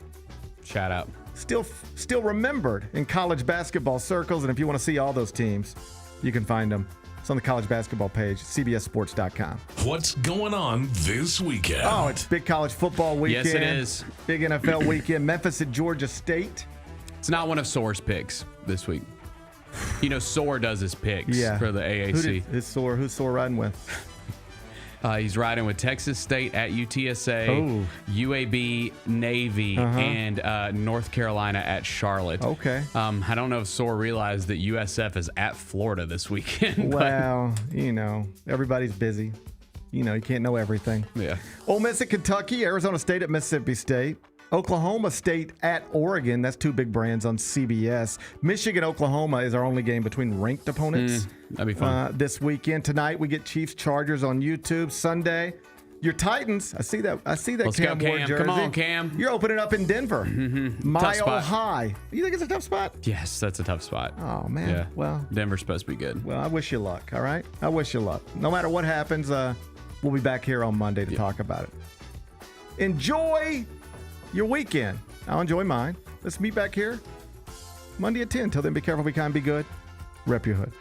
Shout out. Still remembered in college basketball circles. And if you want to see all those teams, you can find them. It's on the college basketball page, cbssports.com. What's going on this weekend? Oh, it's big college football weekend. Yes, it is. Big NFL weekend. Memphis at Georgia State. It's not one of Soar's picks this week. You know, Soar does his picks for the AAC. Who's Soar riding with? He's riding with Texas State at UTSA, UAB, Navy, and North Carolina at Charlotte. Okay. I don't know if Soar realized that USF is at Florida this weekend. Well, everybody's busy. You can't know everything. Yeah. Ole Miss at Kentucky, Arizona State at Mississippi State. Oklahoma State at Oregon. That's 2 big brands on CBS. Michigan, Oklahoma is our only game between ranked opponents. That'd be fun. This weekend. Tonight, we get Chiefs Chargers on YouTube. Sunday, your Titans. I see that. Let's Cam go, Ward Cam. jersey. Come on, Cam. You're opening up in Denver. Mile High. You think it's a tough spot? Yes, that's a tough spot. Oh, man. Yeah. Well, Denver's supposed to be good. Well, I wish you luck, all right? I wish you luck. No matter what happens, we'll be back here on Monday to talk about it. Enjoy your weekend. I'll enjoy mine. Let's meet back here Monday at 10. Till then, be careful, be kind, be good. Rep your hood.